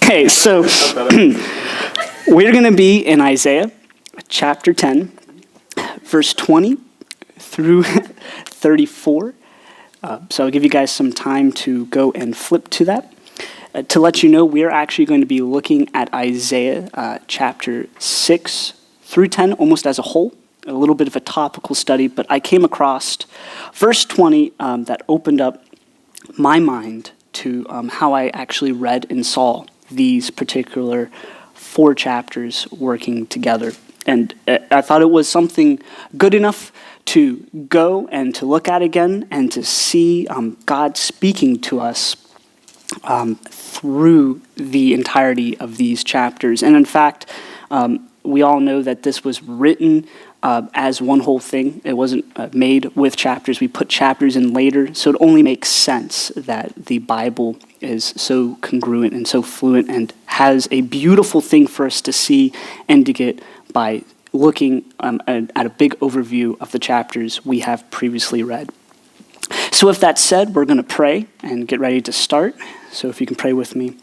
Okay, so we're going to be in Isaiah chapter 10, verse 20 through 34. So I'll give you guys some time to go and flip to that. To let you know, we're actually going to be looking at Isaiah chapter 6 through 10 almost as a whole, a little bit of a topical study, but I came across verse 20 that opened up my mind to how I actually read and saw these particular 4 chapters working together. And I thought it was something good enough to go and to look at again and to see God speaking to us through the entirety of these chapters. And in fact, we all know that this was written as one whole thing. It wasn't made with chapters. We put chapters in later, so it only makes sense that the Bible is so congruent and so fluent and has a beautiful thing for us to see and to get by looking at a big overview of the chapters we have previously read. So with that said, we're going to pray and get ready to start. So if you can pray with me.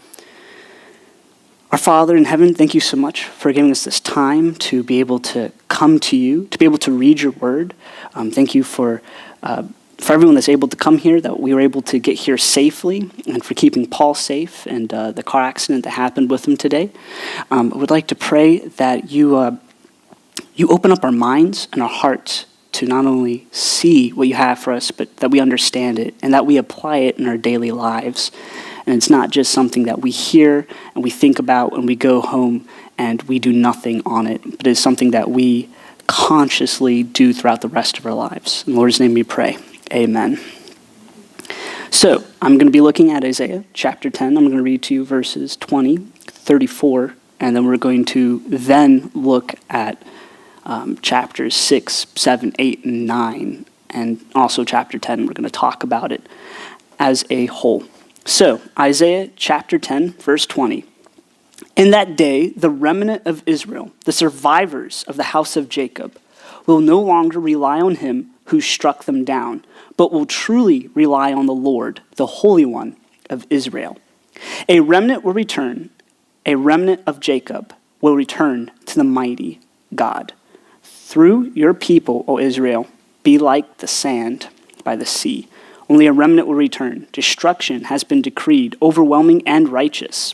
Our Father in heaven, thank you so much for giving us this time to be able to come to you, to be able to read your word. Thank you for everyone that's able to come here, that we were able to get here safely, and for keeping Paul safe and the car accident that happened with him today. I would like to pray that you open up our minds and our hearts to not only see what you have for us, but that we understand it and that we apply it in our daily lives. And it's not just something that we hear and we think about when we go home and we do nothing on it, but it's something that we consciously do throughout the rest of our lives. In the Lord's name we pray. Amen. So I'm going to be looking at Isaiah chapter 10. I'm going to read to you verses 20, 34, and then we're going to then look at chapters 6, 7, 8, and 9, and also chapter 10. We're going to talk about it as a whole. So, Isaiah chapter 10, verse 20. In that day, the remnant of Israel, the survivors of the house of Jacob, will no longer rely on him who struck them down, but will truly rely on the Lord, the Holy One of Israel. A remnant will return, a remnant of Jacob will return to the mighty God. Through your people, O Israel, be like the sand by the sea. Only a remnant will return. Destruction has been decreed, overwhelming and righteous.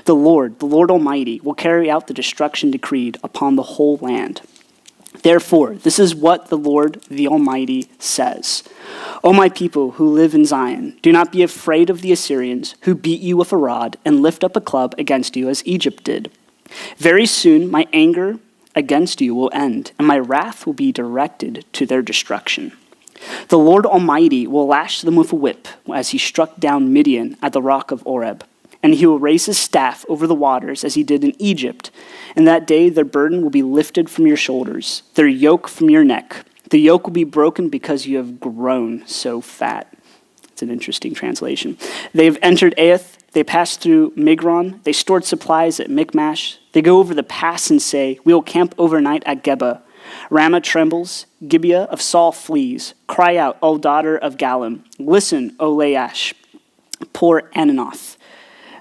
The Lord Almighty, will carry out the destruction decreed upon the whole land. Therefore, this is what the Lord, the Almighty, says. O my people who live in Zion, do not be afraid of the Assyrians who beat you with a rod and lift up a club against you as Egypt did. Very soon my anger against you will end, and my wrath will be directed to their destruction. The Lord Almighty will lash them with a whip as he struck down Midian at the rock of Oreb, and he will raise his staff over the waters as he did in Egypt. And that day their burden will be lifted from your shoulders, their yoke from your neck. The yoke will be broken because you have grown so fat. It's an interesting translation. They have entered Aeth, they passed through Migron, they stored supplies at Michmash. They go over the pass and say, we will camp overnight at Geba. Ramah trembles, Gibeah of Saul flees. Cry out, O daughter of Gallim. Listen, O Laish, poor Ananoth.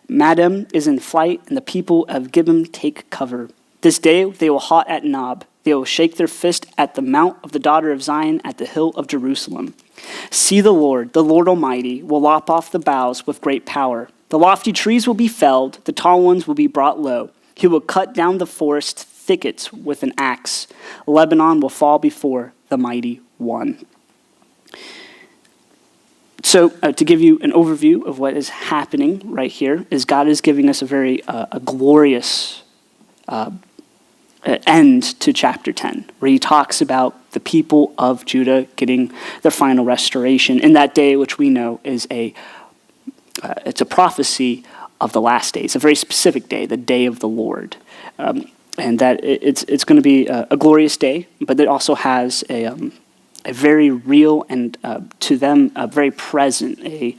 Madam is in flight, and the people of Gibeon take cover. This day they will halt at Nob. They will shake their fist at the mount of the daughter of Zion, at the hill of Jerusalem. See the Lord Almighty, will lop off the boughs with great power. The lofty trees will be felled, the tall ones will be brought low. He will cut down the forest thickets with an axe. Lebanon will fall before the mighty one. So to give you an overview of what is happening right here is God is giving us a very glorious end to chapter 10, where he talks about the people of Judah getting their final restoration in that day, which we know is it's a prophecy of the last days, a very specific day, the day of the Lord. And that it's going to be a glorious day, but it also has a very real and to them very present, a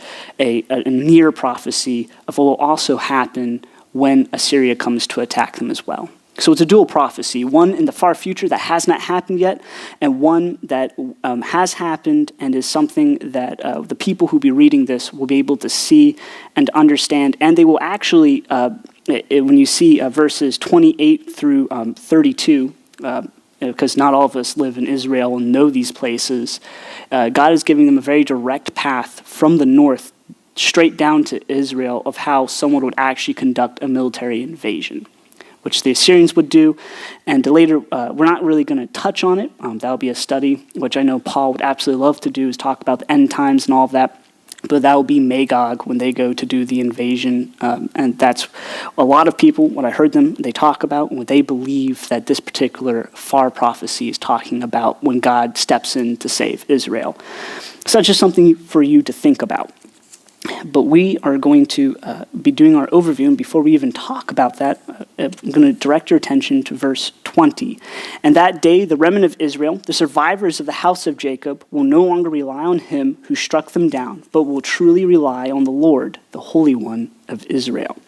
near prophecy of what will also happen when Assyria comes to attack them as well. So it's a dual prophecy, one in the far future that has not happened yet, and one that has happened and is something that the people who be reading this will be able to see and understand, and they will actually when you see verses 28 through 32, because not all of us live in Israel and know these places, God is giving them a very direct path from the north straight down to Israel of how someone would actually conduct a military invasion, which the Assyrians would do. And later, we're not really going to touch on it. That'll be a study, which I know Paul would absolutely love to do, is talk about the end times and all of that. But that will be Magog when they go to do the invasion. And that's a lot of people, when I heard them, they talk about when they believe that this particular far prophecy is talking about when God steps in to save Israel. So that's just something for you to think about. But we are going to be doing our overview, and before we even talk about that, I'm going to direct your attention to verse 20. And that day, the remnant of Israel, the survivors of the house of Jacob, will no longer rely on him who struck them down, but will truly rely on the Lord, the Holy One of Israel.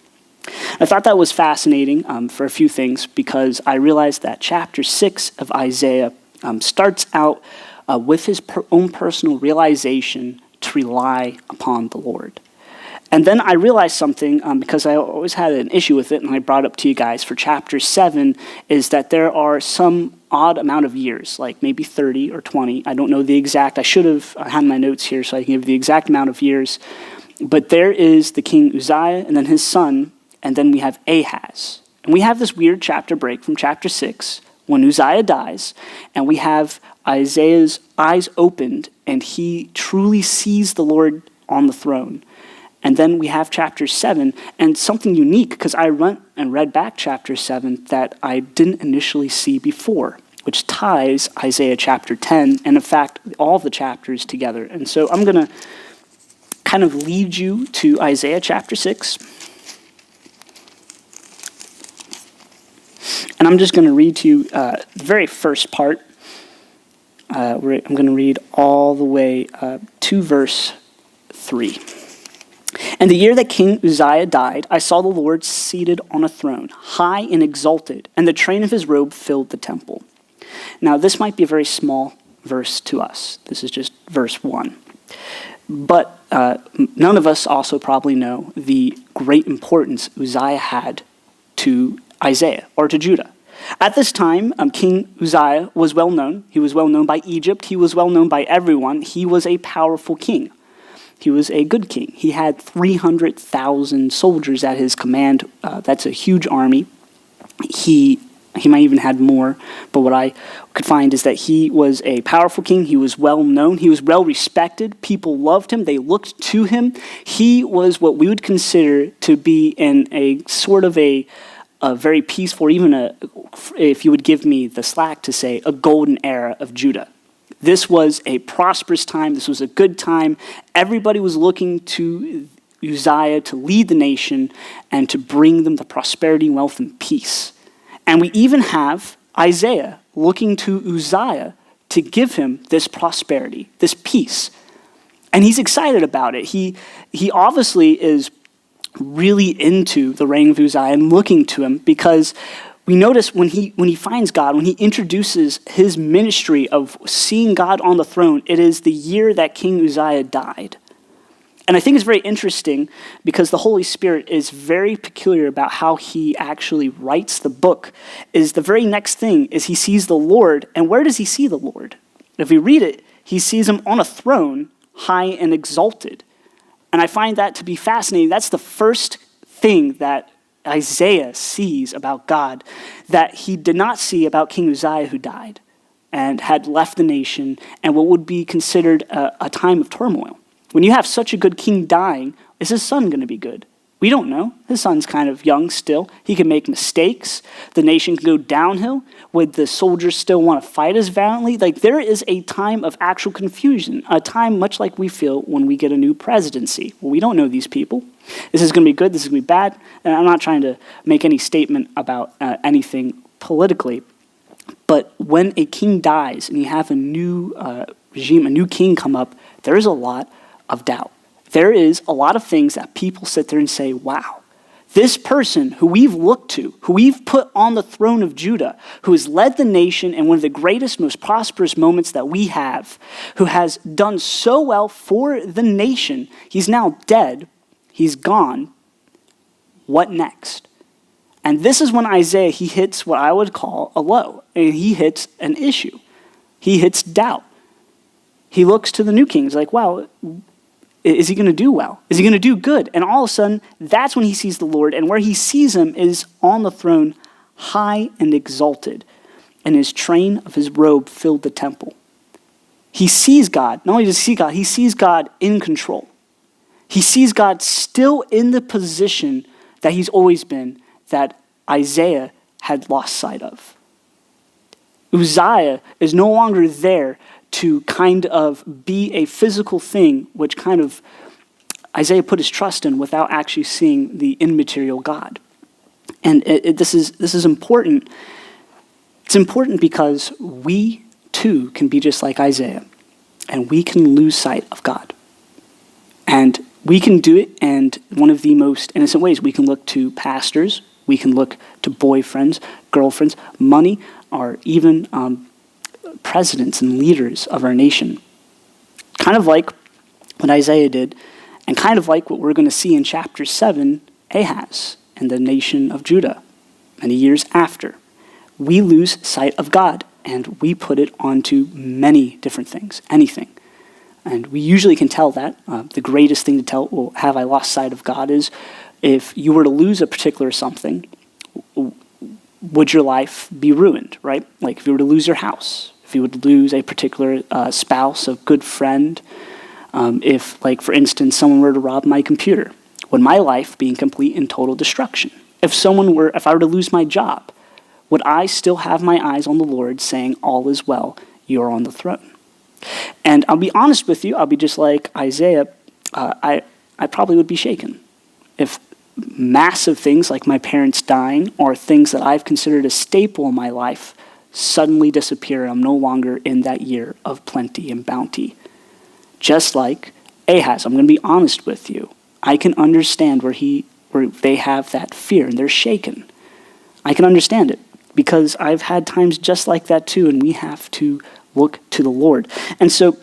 I thought that was fascinating for a few things, because I realized that chapter 6 of Isaiah starts out with his own personal realization to rely upon the Lord. And then I realized something, because I always had an issue with it, and I brought up to you guys for chapter 7, is that there are some odd amount of years, like maybe 30 or 20. I don't know the exact. I should have had my notes here so I can give the exact amount of years. But there is the king Uzziah, and then his son, and then we have Ahaz. And we have this weird chapter break from chapter 6, when Uzziah dies, and we have Isaiah's eyes opened, and he truly sees the Lord on the throne. And then we have chapter 7, and something unique, because I went and read back chapter 7 that I didn't initially see before, which ties Isaiah chapter 10, and in fact, all the chapters together. And so I'm going to kind of lead you to Isaiah chapter 6. And I'm just going to read to you the very first part. I'm going to read all the way to verse 3. And the year that King Uzziah died, I saw the Lord seated on a throne, high and exalted, and the train of his robe filled the temple. Now, this might be a very small verse to us. This is just verse 1. But none of us also probably know the great importance Uzziah had to Isaiah or to Judah. At this time, King Uzziah was well known. He was well known by Egypt. He was well known by everyone. He was a powerful king. He was a good king. He had 300,000 soldiers at his command. That's a huge army. He might even had more, but what I could find is that he was a powerful king. He was well known. He was well respected. People loved him. They looked to him. He was what we would consider to be in a sort of a very peaceful, or even if you would give me the slack to say, a golden era of Judah. This was a prosperous time. This was a good time. Everybody was looking to Uzziah to lead the nation and to bring them the prosperity, wealth, and peace. And we even have Isaiah looking to Uzziah to give him this prosperity, this peace. And he's excited about it. He obviously is really into the reign of Uzziah and looking to him, because we notice when he finds God, when he introduces his ministry of seeing God on the throne, it is the year that King Uzziah died. And I think it's very interesting because the Holy Spirit is very peculiar about how he actually writes the book. Is the very next thing is he sees the Lord, and where does he see the Lord? If we read it, he sees him on a throne, high and exalted. And I find that to be fascinating. That's the first thing that Isaiah sees about God that he did not see about King Uzziah, who died and had left the nation and what would be considered a time of turmoil. When you have such a good king dying, is his son going to be good? We don't know. His son's kind of young still. He can make mistakes. The nation can go downhill. Would the soldiers still want to fight as valiantly? Like, there is a time of actual confusion, a time much like we feel when we get a new presidency. Well, we don't know these people. This is going to be good. This is going to be bad. And I'm not trying to make any statement about anything politically. But when a king dies and you have a new regime, a new king come up, there is a lot of doubt. There is a lot of things that people sit there and say, wow, this person who we've looked to, who we've put on the throne of Judah, who has led the nation in one of the greatest, most prosperous moments that we have, who has done so well for the nation, he's now dead, he's gone. What next? And this is when Isaiah, he hits what I would call a low. And he hits an issue. He hits doubt. He looks to the new king. He's like, wow, is he going to do well? Is he going to do good? And all of a sudden, that's when he sees the Lord. And where he sees him is on the throne, high and exalted. And his train of his robe filled the temple. He sees God. Not only does he see God, he sees God in control. He sees God still in the position that he's always been, that Isaiah had lost sight of. Uzziah is no longer there to kind of be a physical thing, which kind of Isaiah put his trust in without actually seeing the immaterial God. And this is important. It's important because we too can be just like Isaiah, and we can lose sight of God. And we can do it in one of the most innocent ways. We can look to pastors, we can look to boyfriends, girlfriends, money, or even presidents and leaders of our nation. Kind of like what Isaiah did, and kind of like what we're going to see in chapter 7, Ahaz and the nation of Judah, many years after. We lose sight of God, and we put it onto many different things, anything. And we usually can tell that. The greatest thing to tell, well, have I lost sight of God, is if you were to lose a particular something, would your life be ruined, right? Like if you were to lose your house, if you would lose a particular spouse, a good friend, if, like, for instance, someone were to rob my computer, would my life be in complete and total destruction? If I were to lose my job, would I still have my eyes on the Lord saying, all is well, you are on the throne? And I'll be honest with you, I'll be just like Isaiah, I probably would be shaken. If massive things like my parents dying or things that I've considered a staple in my life suddenly disappear, and I'm no longer in that year of plenty and bounty. Just like Ahaz, I'm going to be honest with you. I can understand where they have that fear and they're shaken. I can understand it because I've had times just like that too, and we have to look to the Lord. And so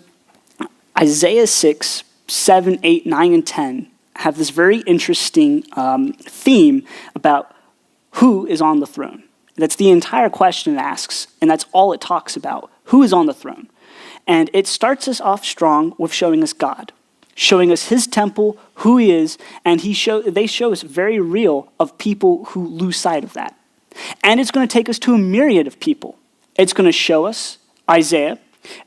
Isaiah 6, 7, 8, 9, and 10 have this very interesting theme about who is on the throne. That's the entire question it asks, and that's all it talks about. Who is on the throne? And it starts us off strong with showing us God, showing us his temple, who he is, and they show us very real of people who lose sight of that. And it's going to take us to a myriad of people. It's going to show us Isaiah.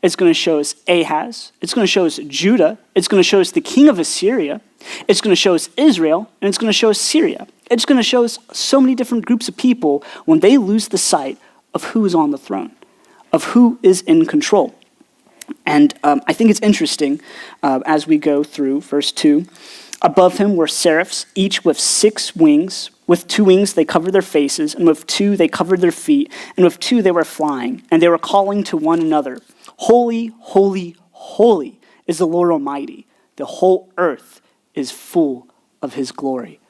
It's going to show us Ahaz. It's going to show us Judah. It's going to show us the king of Assyria. It's going to show us Israel. And it's going to show us Syria. It's going to show us so many different groups of people when they lose the sight of who is on the throne, of who is in control. And I think it's interesting as we go through verse 2. Above him were seraphs, each with 6 wings. With 2 wings they covered their faces, and with 2 they covered their feet, and with 2 they were flying. And they were calling to one another, Holy, holy, holy is the Lord Almighty. The whole earth is full of his glory.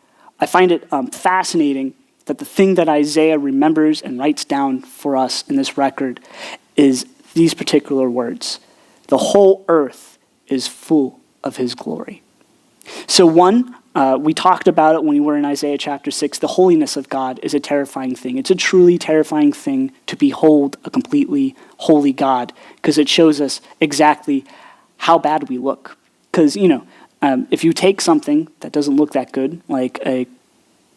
I find it fascinating that the thing that Isaiah remembers and writes down for us in this record is these particular words. The whole earth is full of his glory. So we talked about it when we were in Isaiah chapter 6. The holiness of God is a terrifying thing. It's a truly terrifying thing to behold a completely holy God, because it shows us exactly how bad we look. Because, if you take something that doesn't look that good, like a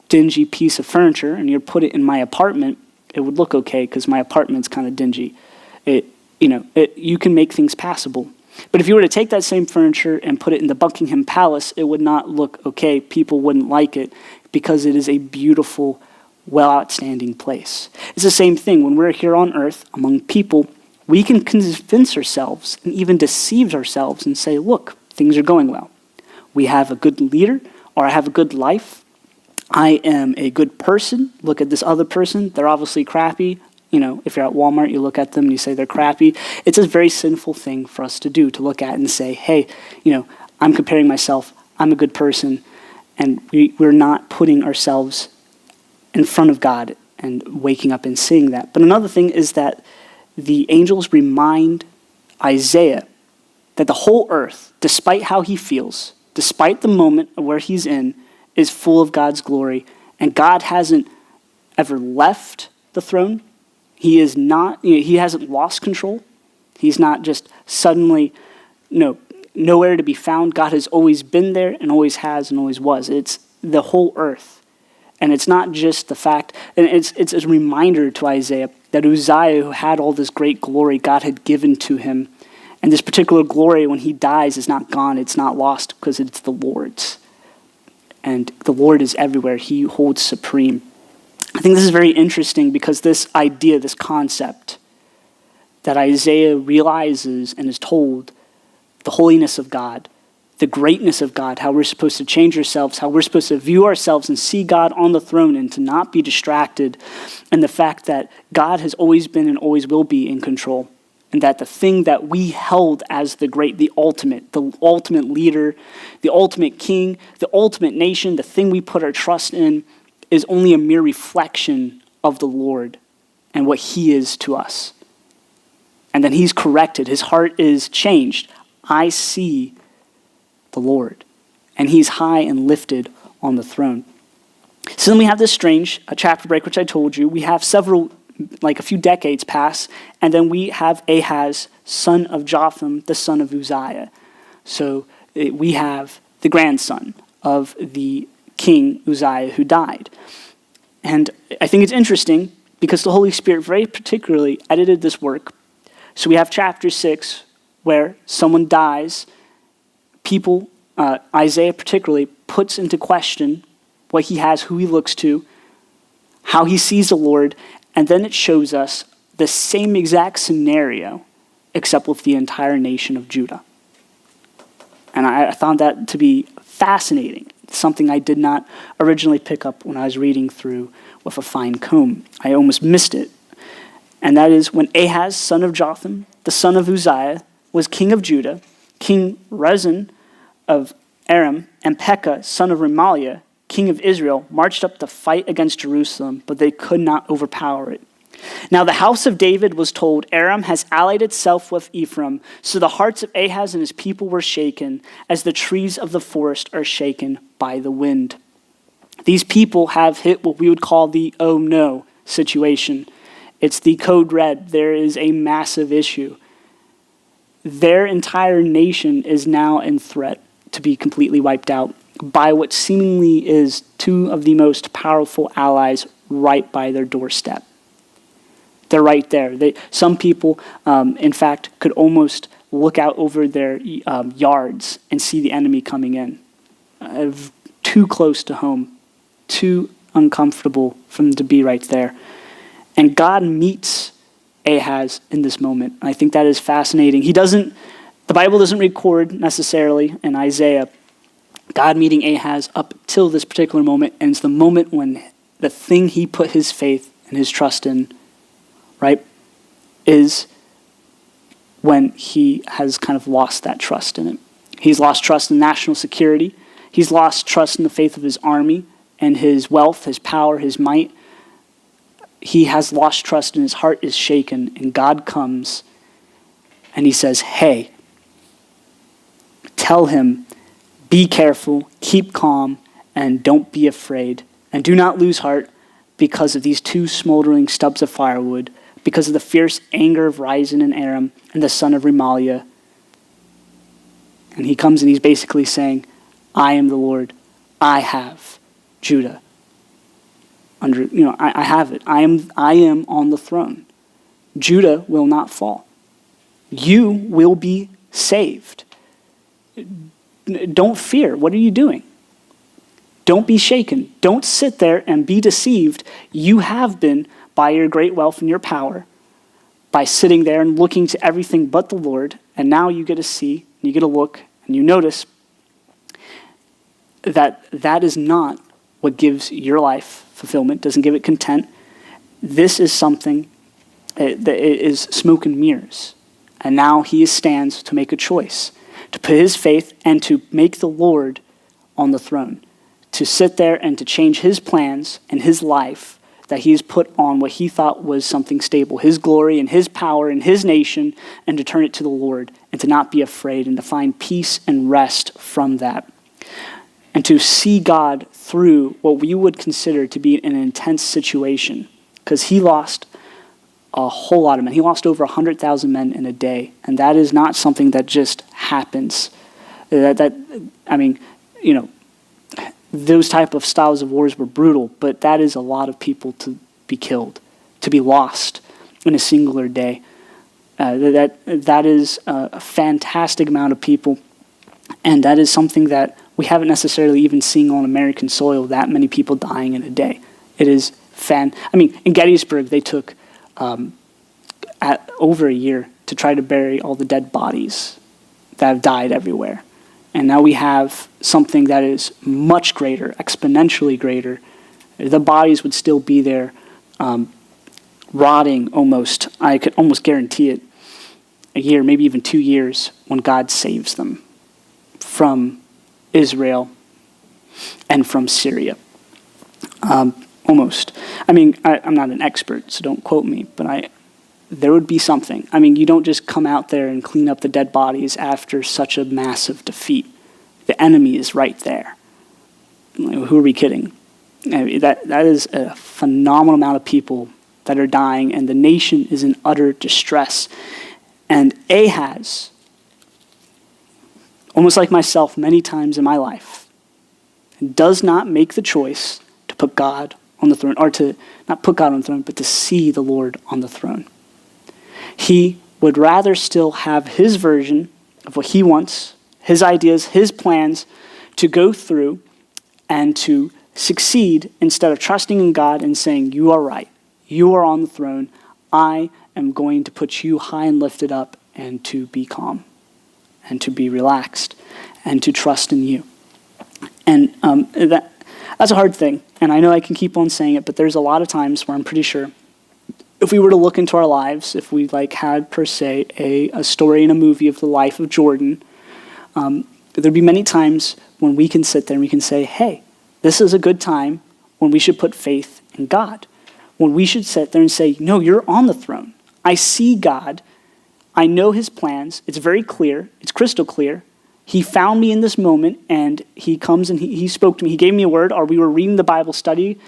dingy piece of furniture, and you put it in my apartment, it would look okay because my apartment's kind of dingy. You can make things passable. But if you were to take that same furniture and put it in the Buckingham Palace, it would not look okay. People wouldn't like it because it is a beautiful, outstanding place. It's the same thing. When we're here on earth among people, we can convince ourselves and even deceive ourselves and say, look, things are going well. We have a good leader, or I have a good life. I am a good person. Look at this other person. They're obviously crappy. If you're at Walmart, you look at them and you say they're crappy. It's a very sinful thing for us to do, to look at and say, hey, I'm comparing myself. I'm a good person. And we're not putting ourselves in front of God and waking up and seeing that. But another thing is that the angels remind Isaiah that the whole earth, despite how he feels, despite the moment where he's in, is full of God's glory. And God hasn't ever left the throne. He is not, he hasn't lost control. He's not just suddenly, nowhere to be found. God has always been there and always has and always was. It's the whole earth. And it's not just the fact, and it's a reminder to Isaiah that Uzziah, who had all this great glory God had given to him, and this particular glory when he dies is not gone, it's not lost because it's the Lord's. And the Lord is everywhere. He holds supreme. I think this is very interesting because this idea, this concept that Isaiah realizes and is told, the holiness of God, the greatness of God, how we're supposed to change ourselves, how we're supposed to view ourselves and see God on the throne and to not be distracted, and the fact that God has always been and always will be in control, and that the thing that we held as the great, the ultimate leader, the ultimate king, the ultimate nation, the thing we put our trust in is only a mere reflection of the Lord and what he is to us. And then he's corrected. His heart is changed. I see the Lord, and he's high and lifted on the throne. So then we have this strange chapter break, which I told you. We have a few decades pass, and then we have Ahaz, son of Jotham, the son of Uzziah. So we have the grandson of the king Uzziah who died. And I think it's interesting because the Holy Spirit very particularly edited this work. So we have chapter 6 where someone dies. People, Isaiah particularly, puts into question what he has, who he looks to, how he sees the Lord, and then it shows us the same exact scenario, except with the entire nation of Judah. And I found that to be fascinating, something I did not originally pick up when I was reading through with a fine comb. I almost missed it. And that is when Ahaz, son of Jotham, the son of Uzziah, was king of Judah, King Rezin of Aram, and Pekah, son of Remaliah, king of Israel, marched up to fight against Jerusalem, but they could not overpower it. Now the house of David was told, Aram has allied itself with Ephraim, so the hearts of Ahaz and his people were shaken, as the trees of the forest are shaken by the wind. These people have hit what we would call the oh no situation. It's the code red. There is a massive issue. Their entire nation is now in threat to be completely wiped out by what seemingly is two of the most powerful allies right by their doorstep. They're right there. Some people, in fact, could almost look out over their yards and see the enemy coming in. Too close to home, too uncomfortable for them to be right there. And God meets Ahaz in this moment. I think that is fascinating. The Bible doesn't record necessarily in Isaiah God meeting Ahaz up till this particular moment, and it's the moment when the thing he put his faith and his trust in, right, is when he has kind of lost that trust in it. He's lost trust in national security. He's lost trust in the faith of his army and his wealth, his power, his might. He has lost trust and his heart is shaken, and God comes and he says, hey, tell him, be careful, keep calm, and don't be afraid. And do not lose heart because of these two smoldering stubs of firewood, because of the fierce anger of Rezin and Aram and the son of Remaliah. And he comes and he's basically saying, I am the Lord. I have Judah. I have it. I am on the throne. Judah will not fall. You will be saved. Don't fear. What are you doing? Don't be shaken. Don't sit there and be deceived. You have been, by your great wealth and your power, by sitting there and looking to everything but the Lord, and now you get to see, and you get to look, and you notice that that is not what gives your life fulfillment, doesn't give it content. This is something that is smoke and mirrors. And now he stands to make a choice, to put his faith and to make the Lord on the throne, to sit there and to change his plans and his life that he has put on what he thought was something stable, his glory and his power and his nation, and to turn it to the Lord and to not be afraid and to find peace and rest from that. And to see God through what we would consider to be an intense situation, because he lost a whole lot of men. He lost over 100,000 men in a day, and that is not something that just happens. Those type of styles of wars were brutal, but that is a lot of people to be killed, to be lost in a singular day. That is a fantastic amount of people, and that is something that we haven't necessarily even seen on American soil, that many people dying in a day. It is in Gettysburg, they took over a year to try to bury all the dead bodies that have died everywhere. And now we have something that is much greater, exponentially greater. The bodies would still be there, rotting almost. I could almost guarantee it. A year, maybe even 2 years, when God saves them from Israel and from Syria. Almost. I'm not an expert, so don't quote me, but there would be something. You don't just come out there and clean up the dead bodies after such a massive defeat. The enemy is right there. Who are we kidding? That is a phenomenal amount of people that are dying, and the nation is in utter distress. And Ahaz, almost like myself many times in my life, does not make the choice to put God on the throne, or to not put God on the throne, but to see the Lord on the throne. He would rather still have his version of what he wants, his ideas, his plans to go through and to succeed, instead of trusting in God and saying, you are right, you are on the throne, I am going to put you high and lifted up, and to be calm and to be relaxed and to trust in you. And that's a hard thing, and I know I can keep on saying it, but there's a lot of times where I'm pretty sure if we were to look into our lives, if we had per se a story in a movie of the life of Jordan, there'd be many times when we can sit there and we can say, hey, this is a good time when we should put faith in God. When we should sit there and say, no, you're on the throne. I see God. I know his plans. It's very clear. It's crystal clear. He found me in this moment, and he comes and he spoke to me. He gave me a word, or we were reading the Bible study.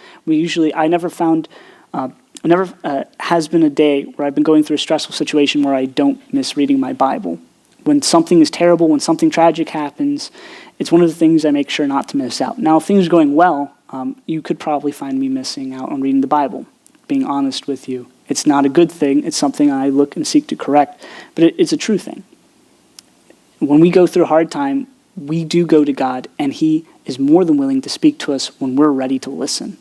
Never has been a day where I've been going through a stressful situation where I don't miss reading my Bible. When something is terrible, when something tragic happens, it's one of the things I make sure not to miss out. Now, if things are going well, you could probably find me missing out on reading the Bible, being honest with you. It's not a good thing. It's something I look and seek to correct, but it's a true thing. When we go through a hard time, we do go to God, and he is more than willing to speak to us when we're ready to listen.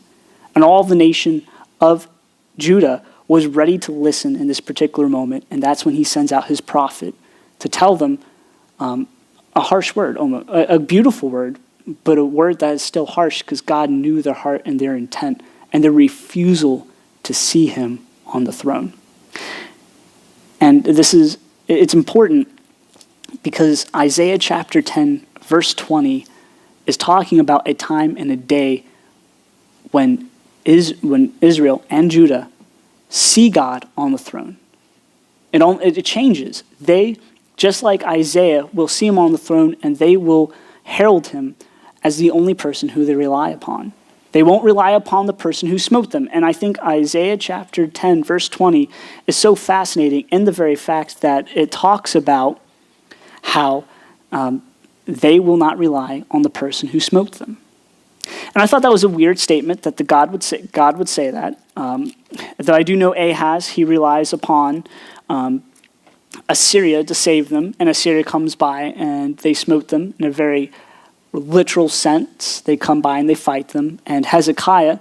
And all of the nation of Judah was ready to listen in this particular moment, and that's when he sends out his prophet to tell them a harsh word, a beautiful word, but a word that is still harsh because God knew their heart and their intent and their refusal to see him on the throne. And it's important because Isaiah chapter 10, verse 20 is talking about a time and a day when Israel and Judah see God on the throne. It changes. They, just like Isaiah, will see him on the throne, and they will herald him as the only person who they rely upon. They won't rely upon the person who smote them. And I think Isaiah chapter 10, verse 20 is so fascinating in the very fact that it talks about how they will not rely on the person who smote them. And I thought that was a weird statement that God would say that. Though I do know Ahaz, he relies upon Assyria to save them, and Assyria comes by and they smote them in a very literal sense. They come by and they fight them, and Hezekiah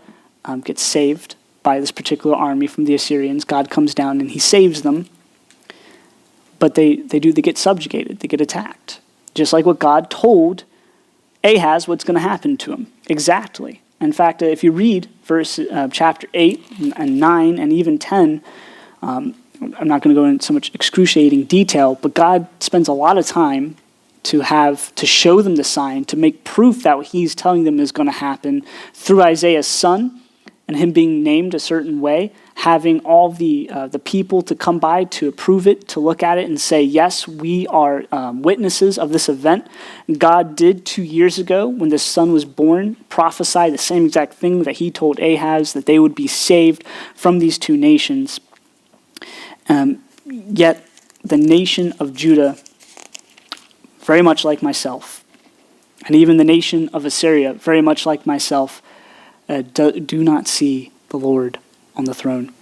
gets saved by this particular army from the Assyrians. God comes down and he saves them, but they get subjugated, they get attacked. Just like what God told Ahaz what's going to happen to him. Exactly. In fact, if you read chapter 8 and 9 and even 10, I'm not going to go into so much excruciating detail, but God spends a lot of time to show them the sign, to make proof that what he's telling them is going to happen through Isaiah's son and him being named a certain way, having all the people to come by to approve it, to look at it and say, yes, we are witnesses of this event. God did 2 years ago when the son was born, prophesy the same exact thing that he told Ahaz, that they would be saved from these two nations. Yet the nation of Judah, very much like myself, and even the nation of Assyria, very much like myself, do not see the Lord on the throne.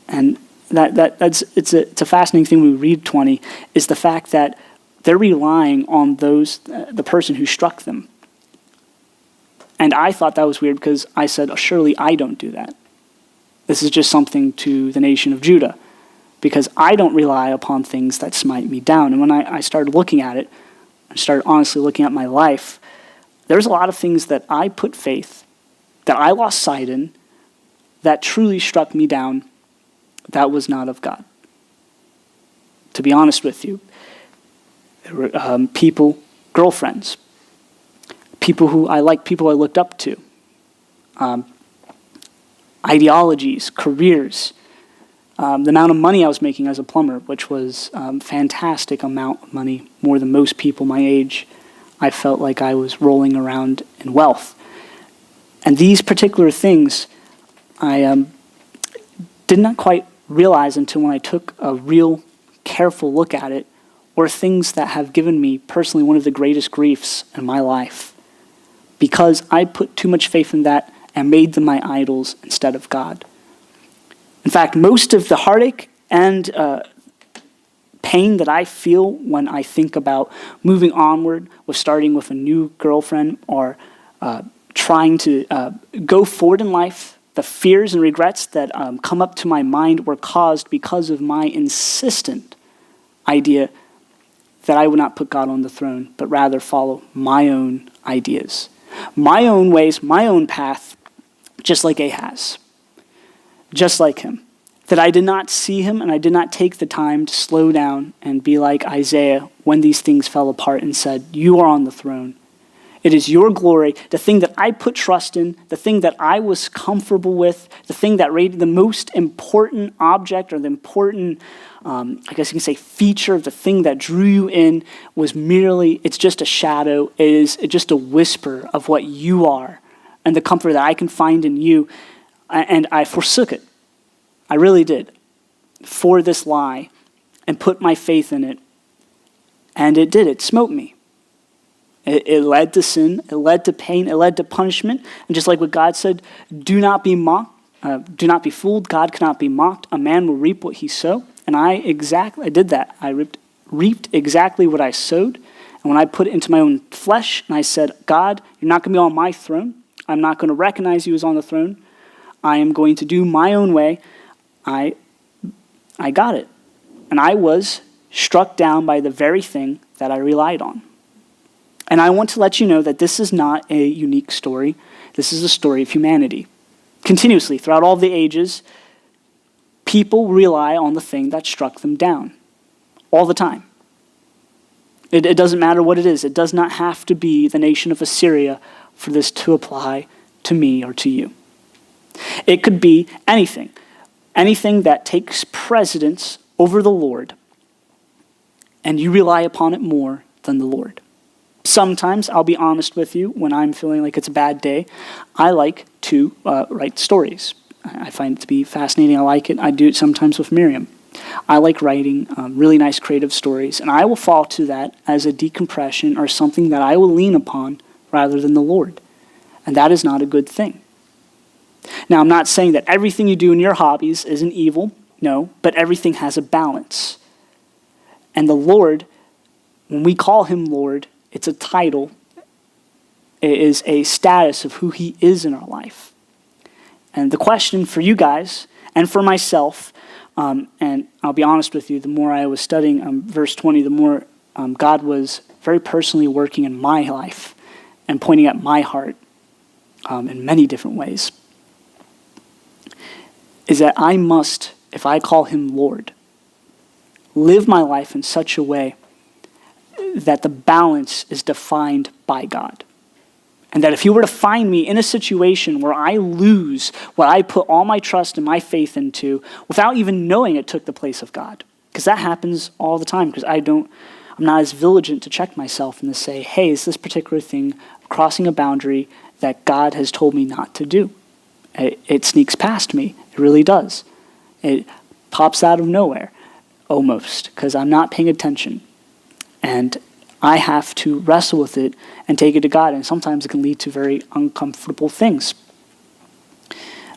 And it's a fascinating thing when we read 20, is the fact that they're relying on the person who struck them. And I thought that was weird because I said, oh, surely I don't do that. This is just something to the nation of Judah, because I don't rely upon things that smite me down. And when I started looking at it, I started honestly looking at my life, there's a lot of things that I put faith, that I lost sight in, that truly struck me down, that was not of God. To be honest with you, there were people, girlfriends, people who I liked, people I looked up to, ideologies, careers, the amount of money I was making as a plumber, which was a fantastic amount of money, more than most people my age. I felt like I was rolling around in wealth. And these particular things, I did not quite realize until when I took a real careful look at it, were things that have given me personally one of the greatest griefs in my life, because I put too much faith in that and made them my idols instead of God. In fact, most of the heartache and pain that I feel when I think about moving onward with starting with a new girlfriend or trying to go forward in life, the fears and regrets that come up to my mind were caused because of my insistent idea that I would not put God on the throne, but rather follow my own ideas, my own ways, my own path, just like Ahaz, just like him. That I did not see him and I did not take the time to slow down and be like Isaiah when these things fell apart and said, you are on the throne. It is your glory, the thing that I put trust in, the thing that I was comfortable with, the thing that rated the most important object or the important, I guess you can say, feature of the thing that drew you in was merely, it's just a shadow, it is just a whisper of what you are and the comfort that I can find in you. And I forsook it. I really did, for this lie, and put my faith in it. And it did. It smote me. It led to sin. It led to pain. It led to punishment. And just like what God said, do not be mocked. Do not be fooled. God cannot be mocked. A man will reap what he sow. And I did that. I reaped exactly what I sowed. And when I put it into my own flesh, and I said, God, you're not going to be on my throne. I'm not going to recognize you as on the throne. I am going to do my own way. I got it. And I was struck down by the very thing that I relied on. And I want to let you know that this is not a unique story. This is a story of humanity. Continuously, throughout all the ages, people rely on the thing that struck them down. All the time. It doesn't matter what it is. It does not have to be the nation of Assyria for this to apply to me or to you. It could be anything. Anything that takes precedence over the Lord, and you rely upon it more than the Lord. Sometimes, I'll be honest with you, when I'm feeling like it's a bad day, I like to write stories. I find it to be fascinating. I like it. I do it sometimes with Miriam. I like writing really nice creative stories, and I will fall to that as a decompression or something that I will lean upon rather than the Lord. And that is not a good thing. Now, I'm not saying that everything you do in your hobbies isn't evil, no, but everything has a balance. And the Lord, when we call him Lord, it's a title, it is a status of who he is in our life. And the question for you guys, and for myself, and I'll be honest with you, the more I was studying verse 20, the more God was very personally working in my life and pointing at my heart in many different ways. Is that I must, if I call him Lord, live my life in such a way that the balance is defined by God. And that if he were to find me in a situation where I lose what I put all my trust and my faith into without even knowing it took the place of God, because that happens all the time, because I'm not as vigilant to check myself and to say, hey, is this particular thing crossing a boundary that God has told me not to do? It sneaks past me. It really does. It pops out of nowhere, almost, because I'm not paying attention. And I have to wrestle with it and take it to God, and sometimes it can lead to very uncomfortable things.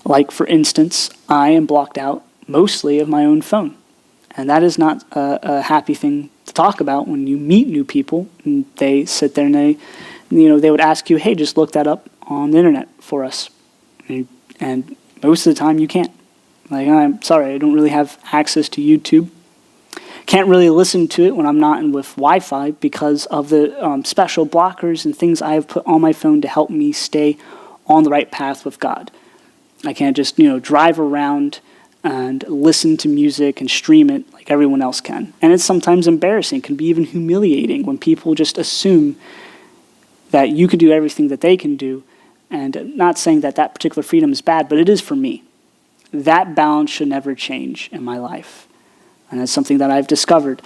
Like, for instance, I am blocked out mostly of my own phone. And that is not a happy thing to talk about when you meet new people and they sit there and they would ask you, hey, just look that up on the internet for us. And most of the time you can't. Like, I'm sorry, I don't really have access to YouTube. Can't really listen to it when I'm not in with Wi-Fi because of the special blockers and things I have put on my phone to help me stay on the right path with God. I can't just, drive around and listen to music and stream it like everyone else can. And it's sometimes embarrassing, can be even humiliating when people just assume that you can do everything that they can do. And not saying that that particular freedom is bad, but it is for me. That balance should never change in my life. And that's something that I've discovered.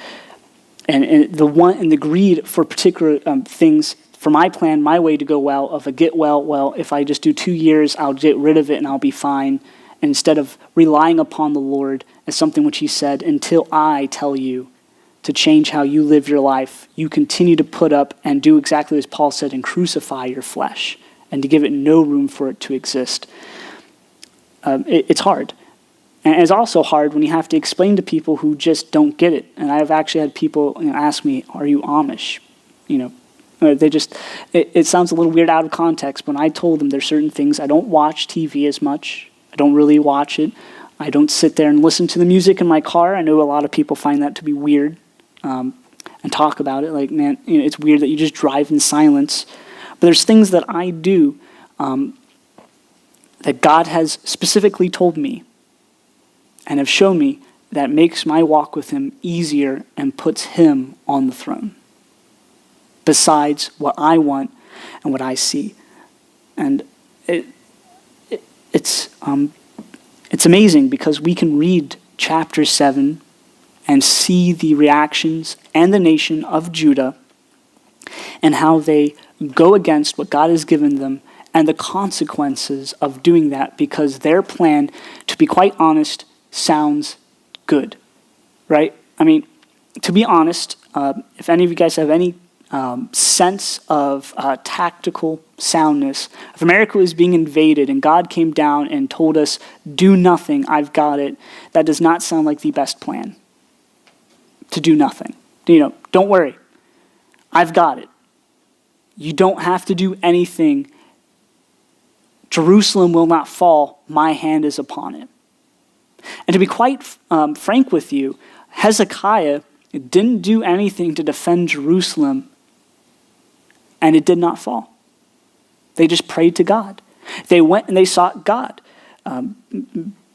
And the greed for particular things, for my plan, my way to go well, of a get well, if I just do 2 years, I'll get rid of it and I'll be fine. And instead of relying upon the Lord as something which he said, until I tell you to change how you live your life, you continue to put up and do exactly as Paul said and crucify your flesh and to give it no room for it to exist. It's hard. And it's also hard when you have to explain to people who just don't get it. And I've actually had people ask me, are you Amish? It sounds a little weird out of context when I told them there's certain things. I don't watch TV as much. I don't really watch it. I don't sit there and listen to the music in my car. I know a lot of people find that to be weird and talk about it. Like, man, it's weird that you just drive in silence. But there's things that I do that God has specifically told me and have shown me that makes my walk with him easier and puts him on the throne, besides what I want and what I see. And it's amazing because we can read chapter 7 and see the reactions and the nation of Judah and how they go against what God has given them and the consequences of doing that, because their plan, to be quite honest, sounds good, right? I mean, to be honest, if any of you guys have any sense of tactical soundness, if America was being invaded and God came down and told us, do nothing, I've got it, that does not sound like the best plan, to do nothing. Don't worry, I've got it. You don't have to do anything. Jerusalem will not fall, my hand is upon it. And to be quite frank with you, Hezekiah didn't do anything to defend Jerusalem, and it did not fall. They just prayed to God. They went and they sought God.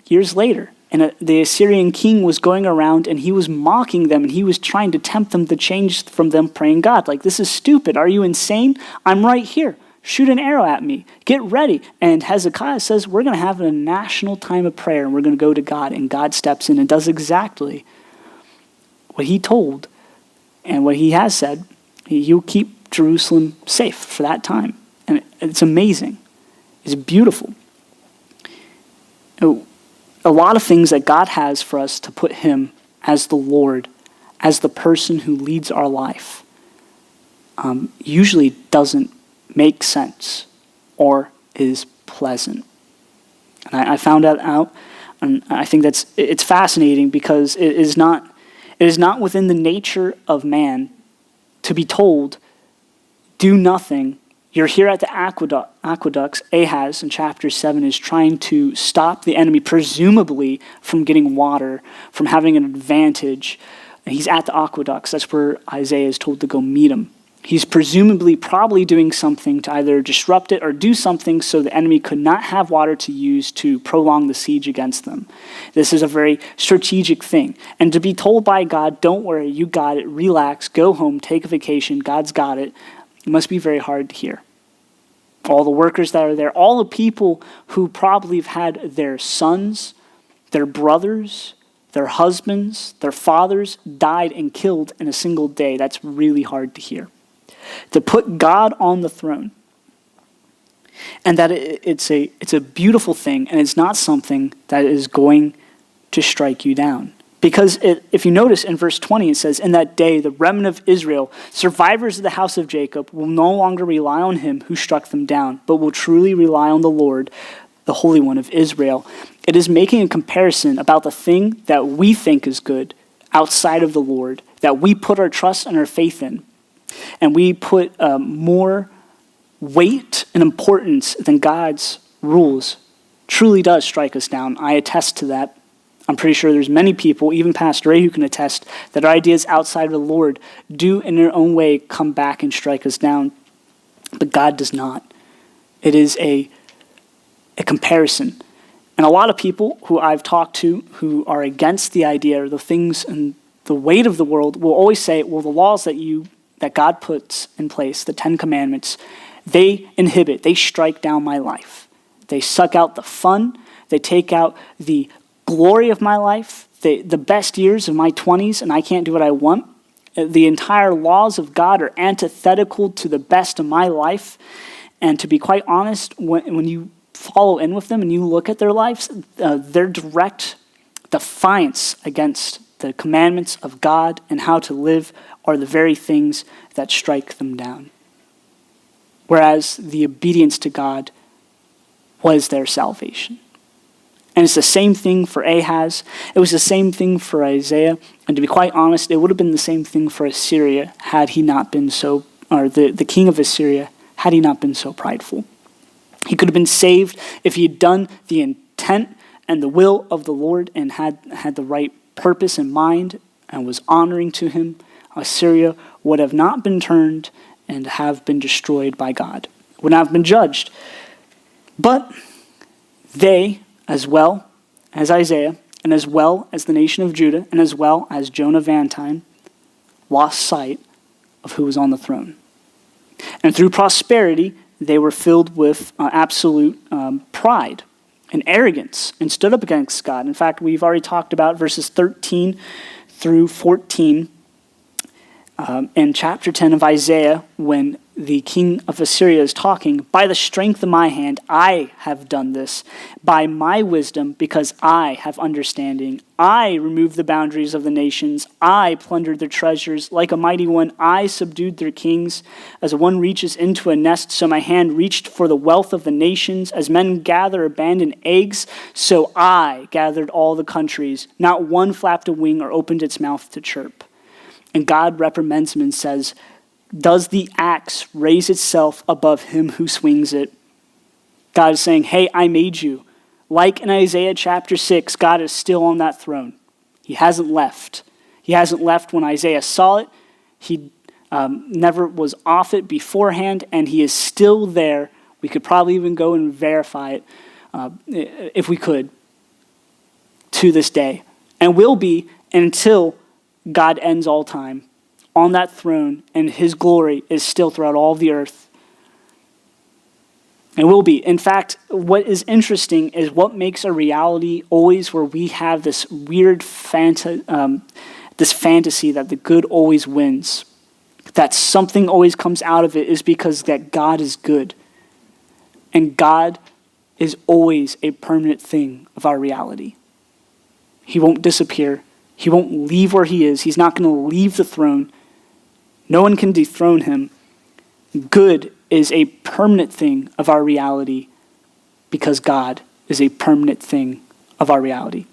Years later, and the Assyrian king was going around and he was mocking them and he was trying to tempt them to change from them praying God. Like, this is stupid. Are you insane? I'm right here. Shoot an arrow at me. Get ready. And Hezekiah says, we're going to have a national time of prayer and we're going to go to God. And God steps in and does exactly what he told and what he has said. He'll keep Jerusalem safe for that time. And it's amazing. It's beautiful. A lot of things that God has for us to put him as the Lord, as the person who leads our life, usually doesn't make sense or is pleasant. And I found that out, and I think it's fascinating because it is not within the nature of man to be told, do nothing. You're here at the aqueducts. Ahaz in chapter 7 is trying to stop the enemy, presumably from getting water, from having an advantage. And he's at the aqueducts. That's where Isaiah is told to go meet him. He's probably doing something to either disrupt it or do something so the enemy could not have water to use to prolong the siege against them. This is a very strategic thing. And to be told by God, don't worry, you got it, relax, go home, take a vacation, God's got it, it must be very hard to hear. all the workers that are there, all the people who probably have had their sons, their brothers, their husbands, their fathers died and killed in a single day. That's really hard to hear. To put God on the throne, and that it's a beautiful thing, and it's not something that is going to strike you down. Because if you notice in verse 20, it says, "In that day, the remnant of Israel, survivors of the house of Jacob, will no longer rely on him who struck them down, but will truly rely on the Lord, the Holy One of Israel." It is making a comparison about the thing that we think is good outside of the Lord, that we put our trust and our faith in, and we put more weight and importance than God's rules, truly does strike us down. I attest to that. I'm pretty sure there's many people, even Pastor Ray, who can attest that our ideas outside of the Lord do in their own way come back and strike us down. But God does not. It is a comparison. And a lot of people who I've talked to who are against the idea or the things and the weight of the world will always say, well, the laws that God puts in place, the 10 Commandments, they inhibit, they strike down my life. They suck out the fun. They take out the glory of my life, the best years of my 20s, and I can't do what I want. The entire laws of God are antithetical to the best of my life. And to be quite honest, when you follow in with them and you look at their lives, their direct defiance against the commandments of God and how to live are the very things that strike them down. Whereas the obedience to God was their salvation. And it's the same thing for Ahaz. It was the same thing for Uzziah. And to be quite honest, it would have been the same thing for Assyria had he not been so, or the king of Assyria, had he not been so prideful. He could have been saved if he had done the intent and the will of the Lord and had the right purpose in mind and was honoring to him. Assyria would have not been turned and have been destroyed by God, would not have been judged. But they, as well as Isaiah, and as well as the nation of Judah, and as well as Jonah Van Tyne, lost sight of who was on the throne. And through prosperity, they were filled with absolute pride and arrogance and stood up against God. In fact, we've already talked about verses 13 through 14 in chapter 10 of Isaiah, when the king of Assyria is talking, "By the strength of my hand, I have done this. By my wisdom, because I have understanding. I removed the boundaries of the nations. I plundered their treasures. Like a mighty one, I subdued their kings. As one reaches into a nest, so my hand reached for the wealth of the nations. As men gather abandoned eggs, so I gathered all the countries. Not one flapped a wing or opened its mouth to chirp." And God reprimands him and says, "Does the axe raise itself above him who swings it?" God is saying, hey, I made you. Like in Isaiah chapter 6, God is still on that throne. He hasn't left. He hasn't left when Isaiah saw it. He never was off it beforehand, and he is still there. We could probably even go and verify it if we could to this day. And will be until God ends all time on that throne, and his glory is still throughout all the earth. It will be. In fact, what is interesting is what makes a reality always where we have this weird fantasy that the good always wins, that something always comes out of it, is because that God is good. And God is always a permanent thing of our reality. He won't disappear. He won't leave where he is. He's not going to leave the throne. No one can dethrone him. Good is a permanent thing of our reality because God is a permanent thing of our reality.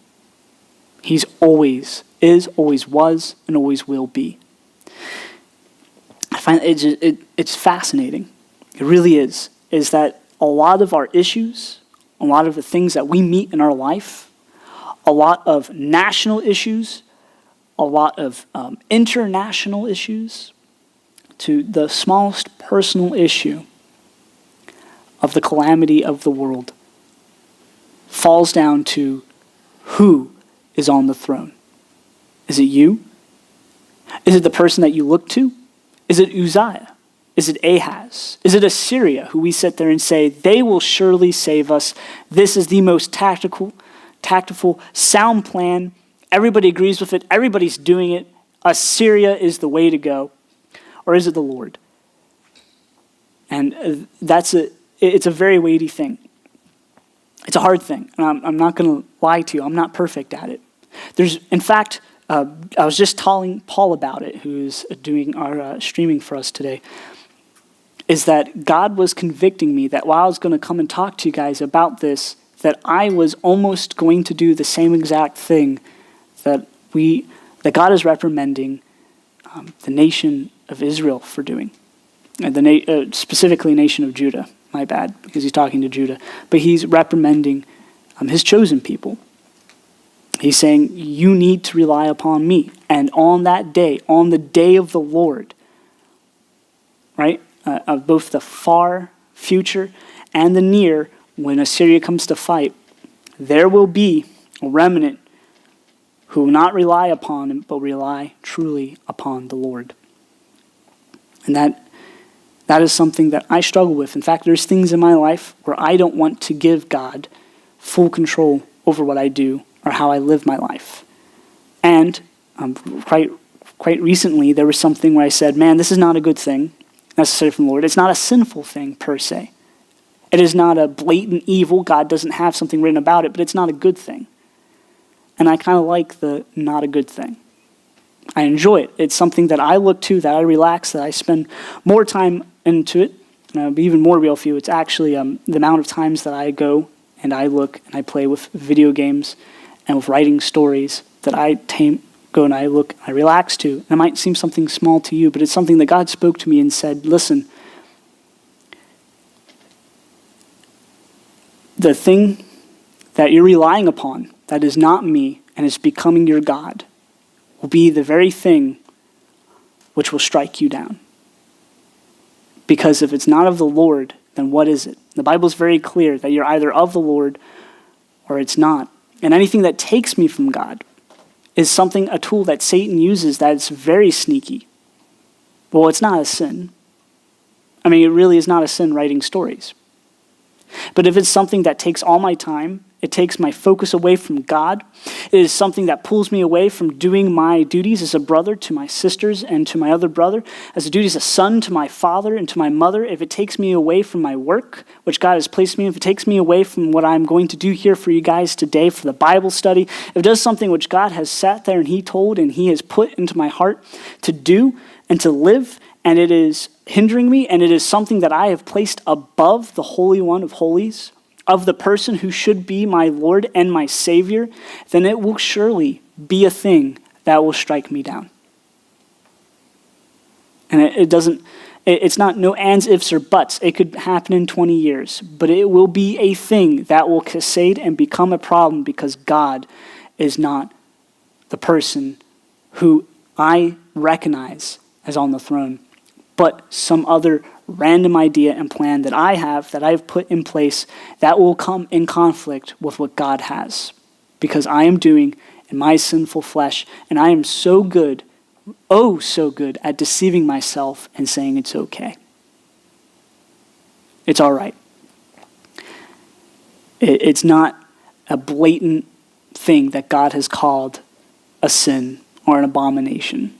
He's always is, always was, and always will be. I find it's fascinating. It really is that a lot of our issues, a lot of the things that we meet in our life, a lot of national issues, a lot of international issues, to the smallest personal issue of the calamity of the world, falls down to who is on the throne. Is it you? Is it the person that you look to? Is it Uzziah? Is it Ahaz? Is it Assyria, who we sit there and say, they will surely save us. This is the most tactful, sound plan. Everybody agrees with it. Everybody's doing it. Assyria is the way to go. Or is it the Lord? And it's a very weighty thing. It's a hard thing. And I'm not going to lie to you. I'm not perfect at it. In fact, I was just telling Paul about it, who's doing our streaming for us today, is that God was convicting me that while I was going to come and talk to you guys about this, that I was almost going to do the same exact thing that God is reprimanding the nation of Israel for doing. Specifically nation of Judah, my bad, because he's talking to Judah. But he's reprimanding his chosen people. He's saying, you need to rely upon me. And on that day, on the day of the Lord, right, of both the far future and the near, when Assyria comes to fight, there will be a remnant who will not rely upon him, but rely truly upon the Lord. And that is something that I struggle with. In fact, there's things in my life where I don't want to give God full control over what I do or how I live my life. And quite recently, there was something where I said, man, this is not a good thing necessary from the Lord. It's not a sinful thing per se. It is not a blatant evil. God doesn't have something written about it, but it's not a good thing. And I kind of like the not a good thing. I enjoy it. It's something that I look to, that I relax, that I spend more time into it. Be even more real for you, it's actually the amount of times that I go and I look and I play with video games and with writing stories that I go and I look, I relax to. And it might seem something small to you, but it's something that God spoke to me and said, listen, the thing that you're relying upon that is not me and is becoming your God will be the very thing which will strike you down. Because if it's not of the Lord, then what is it? The Bible is very clear that you're either of the Lord or it's not. And anything that takes me from God is a tool that Satan uses that is very sneaky. Well, it's not a sin. I mean, it really is not a sin writing stories. But if it's something that takes all my time, it takes my focus away from God, it is something that pulls me away from doing my duties as a brother to my sisters and to my other brother, as a duty as a son to my father and to my mother, if it takes me away from my work, which God has placed me in, if it takes me away from what I'm going to do here for you guys today for the Bible study, if it does something which God has sat there and he told and he has put into my heart to do and to live, and it is hindering me, and it is something that I have placed above the Holy One of Holies, of the person who should be my Lord and my Savior, then it will surely be a thing that will strike me down. And it's not no ands, ifs, or buts. It could happen in 20 years, but it will be a thing that will cascade and become a problem because God is not the person who I recognize as on the throne, but some other random idea and plan that I have put in place that will come in conflict with what God has. Because I am doing in my sinful flesh, and I am so good, oh so good, at deceiving myself and saying it's okay. It's all right. It's not a blatant thing that God has called a sin or an abomination.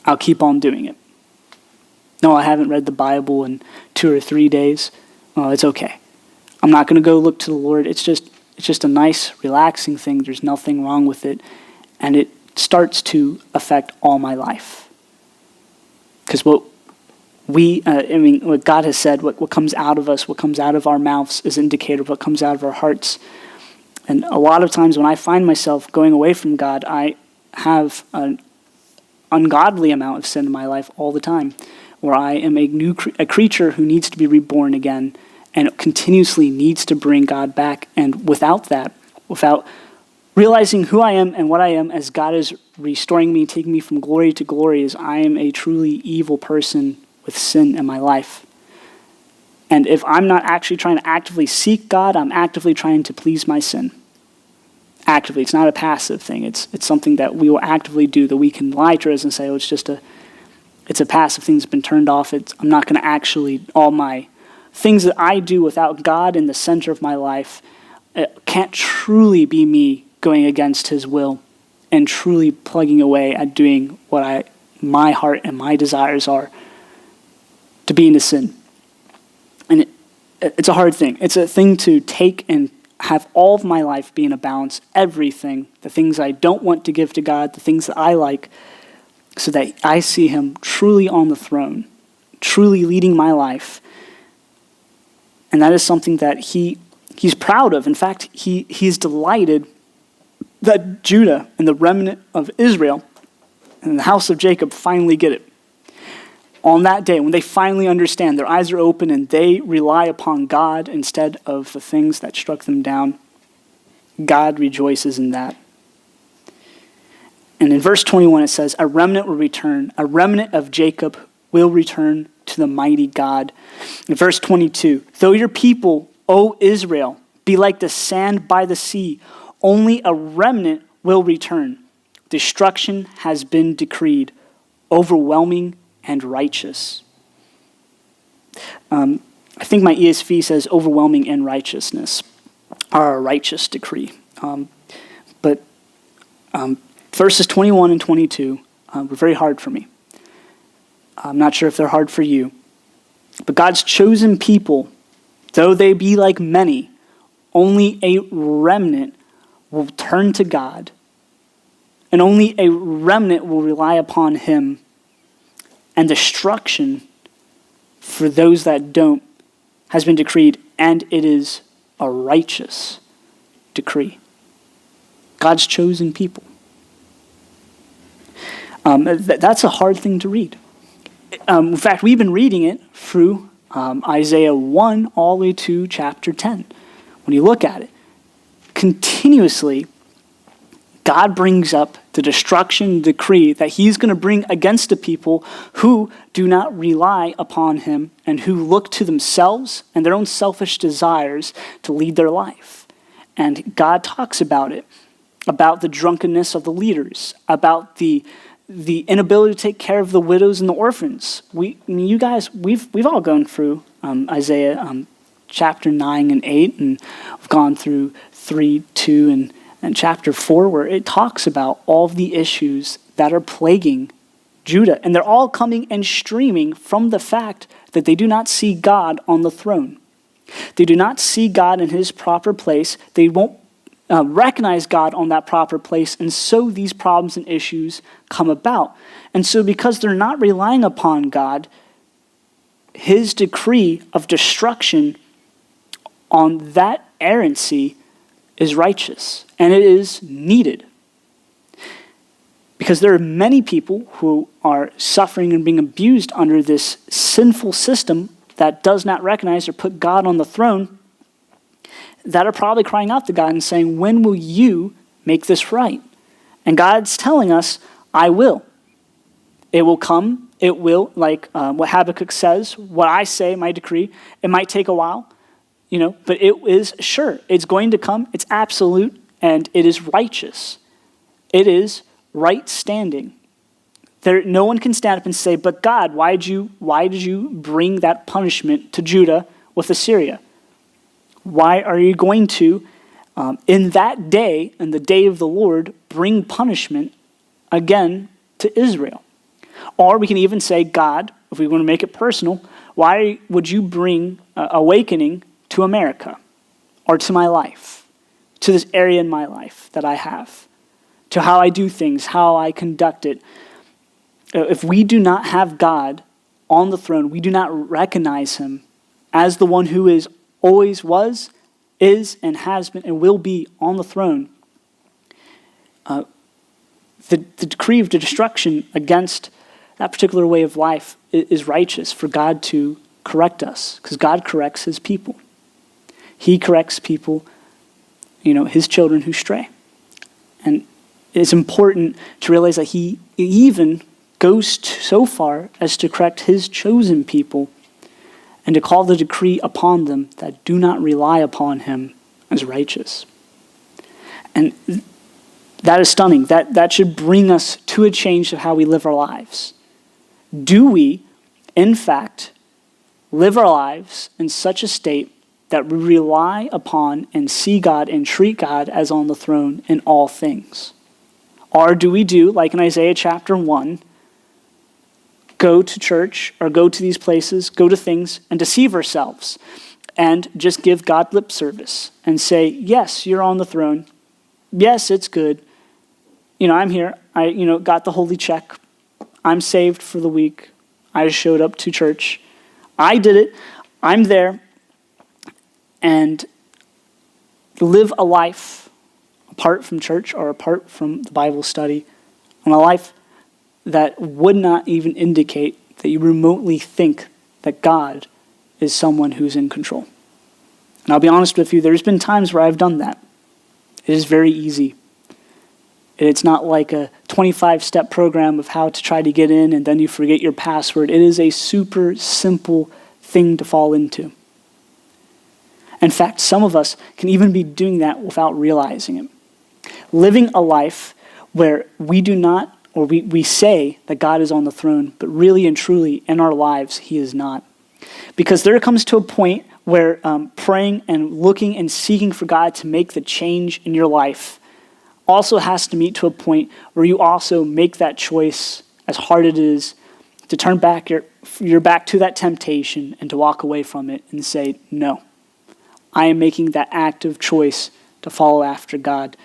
I'll keep on doing it. No, I haven't read the Bible in 2 or 3 days. Oh, it's okay. I'm not going to go look to the Lord. It's just a nice, relaxing thing. There's nothing wrong with it. And it starts to affect all my life. Because what God has said, what comes out of us, what comes out of our mouths is indicator of what comes out of our hearts. And a lot of times when I find myself going away from God, I have an ungodly amount of sin in my life all the time, where I am a creature who needs to be reborn again and continuously needs to bring God back. And without that, without realizing who I am and what I am as God is restoring me, taking me from glory to glory, is I am a truly evil person with sin in my life. And if I'm not actually trying to actively seek God, I'm actively trying to please my sin. Actively. It's not a passive thing. It's something that we will actively do, that we can lie to us and say, oh, it's just It's a passive thing that's been turned off. I'm not going to actually, all my things that I do without God in the center of my life, it can't truly be me going against his will and truly plugging away at doing what my heart and my desires are to be into sin. And it's a hard thing. It's a thing to take and have all of my life be in a balance, everything, the things I don't want to give to God, the things that I like, so that I see him truly on the throne, truly leading my life. And that is something that he's proud of. In fact, he's delighted that Judah and the remnant of Israel and the house of Jacob finally get it. On that day, when they finally understand, their eyes are open and they rely upon God instead of the things that struck them down, God rejoices in that. And in verse 21 it says, a remnant will return, a remnant of Jacob will return to the mighty God. In verse 22, though your people, O Israel, be like the sand by the sea, only a remnant will return. Destruction has been decreed, overwhelming and righteous. I think my ESV says overwhelming and righteousness are a righteous decree. But verses 21 and 22 were very hard for me. I'm not sure if they're hard for you. But God's chosen people, though they be like many, only a remnant will turn to God, and only a remnant will rely upon him, and destruction for those that don't has been decreed, and it is a righteous decree. God's chosen people. That's a hard thing to read. In fact, we've been reading it through Isaiah 1 all the way to chapter 10. When you look at it, continuously, God brings up the destruction decree that he's going to bring against the people who do not rely upon him and who look to themselves and their own selfish desires to lead their life. And God talks about it, about the drunkenness of the leaders, about the inability to take care of the widows and the orphans. You guys, we've all gone through Isaiah chapter 9 and 8, and we've gone through 3, 2, and chapter 4, where it talks about all of the issues that are plaguing Judah. And they're all coming and streaming from the fact that they do not see God on the throne. They do not see God in his proper place. They won't recognize God on that proper place, and so these problems and issues come about. And so because they're not relying upon God, his decree of destruction on that errancy is righteous, and it is needed. Because there are many people who are suffering and being abused under this sinful system that does not recognize or put God on the throne, that are probably crying out to God and saying, when will you make this right? And God's telling us, I will. It will come. It will, like what Habakkuk says, what I say, my decree, it might take a while, but it is sure. It's going to come. It's absolute, and it is righteous. It is right standing. No one can stand up and say, but God, why did you bring that punishment to Judah with Assyria? Why are you going to, in that day, in the day of the Lord, bring punishment again to Israel? Or we can even say, God, if we want to make it personal, why would you bring awakening to America or to my life, to this area in my life that I have, to how I do things, how I conduct it? If we do not have God on the throne, we do not recognize him as the one who is always was, is, and has been, and will be on the throne, the decree of the destruction against that particular way of life is righteous for God to correct us, because God corrects his people. He corrects people, his children who stray. And it's important to realize that he even goes so far as to correct his chosen people and to call the decree upon them that do not rely upon him as righteous. And that is stunning. That should bring us to a change of how we live our lives. Do we, in fact, live our lives in such a state that we rely upon and see God and treat God as on the throne in all things? Or do we do, like in Isaiah chapter 1, go to church or go to these places, go to things and deceive ourselves and just give God lip service and say, yes, you're on the throne. Yes, it's good. I'm here. I got the holy check. I'm saved for the week. I just showed up to church. I did it. I'm there. And live a life apart from church or apart from the Bible study, and a life that would not even indicate that you remotely think that God is someone who's in control. And I'll be honest with you, there's been times where I've done that. It is very easy. It's not like a 25-step program of how to try to get in and then you forget your password. It is a super simple thing to fall into. In fact, some of us can even be doing that without realizing it. Living a life where we do not, or we say that God is on the throne, but really and truly in our lives, he is not. Because there comes to a point where praying and looking and seeking for God to make the change in your life also has to meet to a point where you also make that choice, as hard as it is, to turn back your back to that temptation and to walk away from it and say, no, I am making that active choice to follow after God.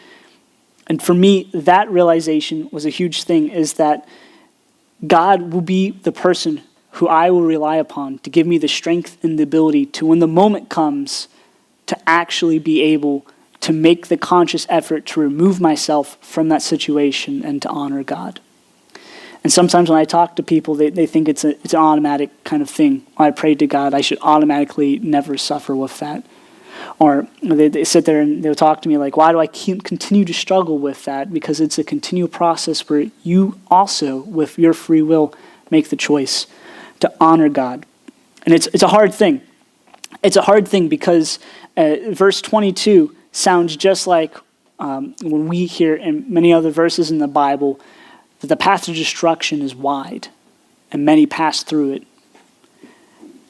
And for me, that realization was a huge thing, is that God will be the person who I will rely upon to give me the strength and the ability to, when the moment comes, to actually be able to make the conscious effort to remove myself from that situation and to honor God. And sometimes when I talk to people, they think it's an automatic kind of thing. I prayed to God, I should automatically never suffer with that. Or they sit there and they'll talk to me like, why do I continue to struggle with that? Because it's a continual process where you also, with your free will, make the choice to honor God. And it's a hard thing. It's a hard thing because verse 22 sounds just like when we hear in many other verses in the Bible that the path of destruction is wide and many pass through it.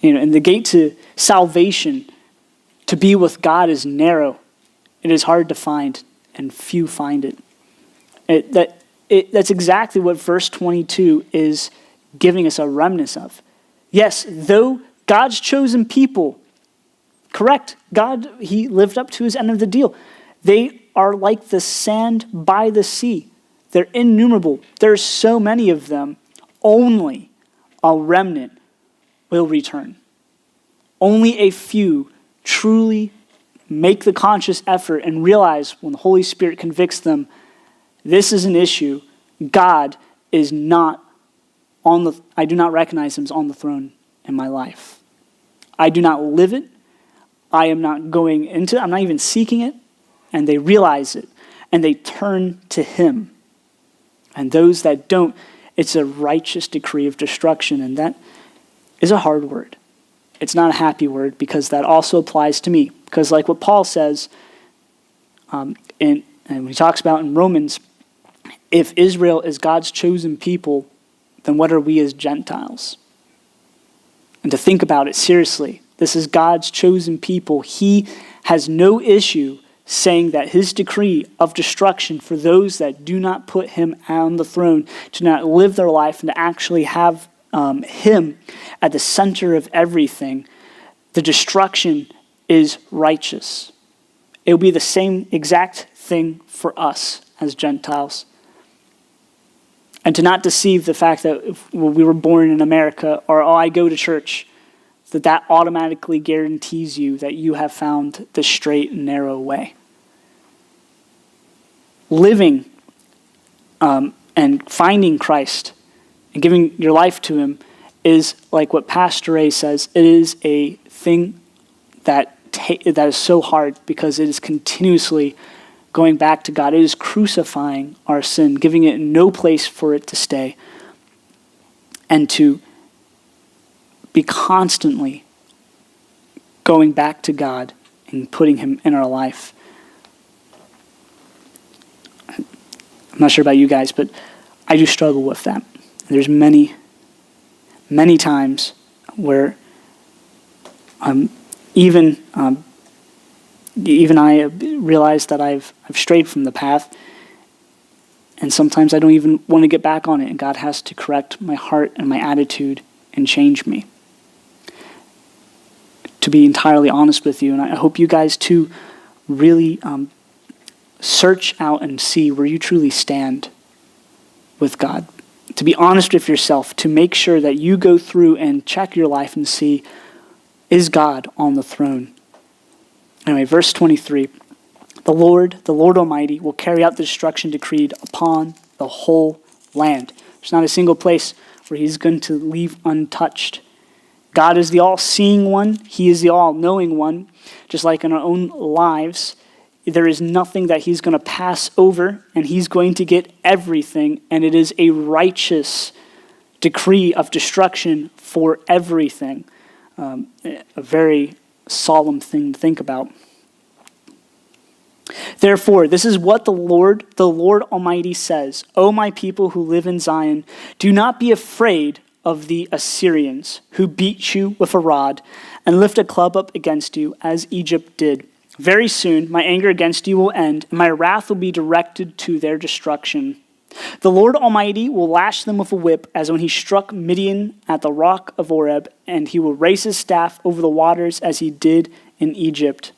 And the gate to salvation, to be with God, is narrow. It is hard to find, and few find it. That's exactly what verse 22 is giving us a remnant of. Yes, though God's chosen people, correct, God, he lived up to his end of the deal. They are like the sand by the sea. They're innumerable. There's so many of them. Only a remnant will return. Only a few truly make the conscious effort and realize when the Holy Spirit convicts them, this is an issue. God is not I do not recognize him as on the throne in my life. I do not live it. I am not going into it. I'm not even seeking it. And they realize it. And they turn to him. And those that don't, it's a righteous decree of destruction. And that is a hard word. It's not a happy word, because that also applies to me. Because like what Paul says, and he talks about in Romans, if Israel is God's chosen people, then what are we as Gentiles? And to think about it seriously, this is God's chosen people. He has no issue saying that his decree of destruction for those that do not put him on the throne, to not live their life and to actually have him at the center of everything, the destruction is righteous. It will be the same exact thing for us as Gentiles. And to not deceive the fact that if we were born in America, or I go to church, that automatically guarantees you that you have found the straight and narrow way. Living and finding Christ and giving your life to him is like what Pastor Ray says. It is a thing that is so hard, because it is continuously going back to God. It is crucifying our sin, giving it no place for it to stay, and to be constantly going back to God and putting him in our life. I'm not sure about you guys, but I do struggle with that. There's many many times where even I realize that I've strayed from the path, and sometimes I don't even want to get back on it, and God has to correct my heart and my attitude and change me. To be entirely honest with you, and I hope you guys too really search out and see where you truly stand with God. To be honest with yourself, to make sure that you go through and check your life and see, is God on the throne? Anyway, verse 23. The Lord Almighty, will carry out the destruction decreed upon the whole land. There's not a single place where he's going to leave untouched. God is the all-seeing one. He is the all-knowing one. Just like in our own lives, there is nothing that he's going to pass over, and he's going to get everything, and it is a righteous decree of destruction for everything. A very solemn thing to think about. Therefore, this is what the Lord Almighty says, O my people who live in Zion, do not be afraid of the Assyrians who beat you with a rod and lift a club up against you as Egypt did. Very soon my anger against you will end, and my wrath will be directed to their destruction. The Lord Almighty will lash them with a whip as when he struck Midian at the rock of Oreb, and he will raise his staff over the waters as he did in Egypt.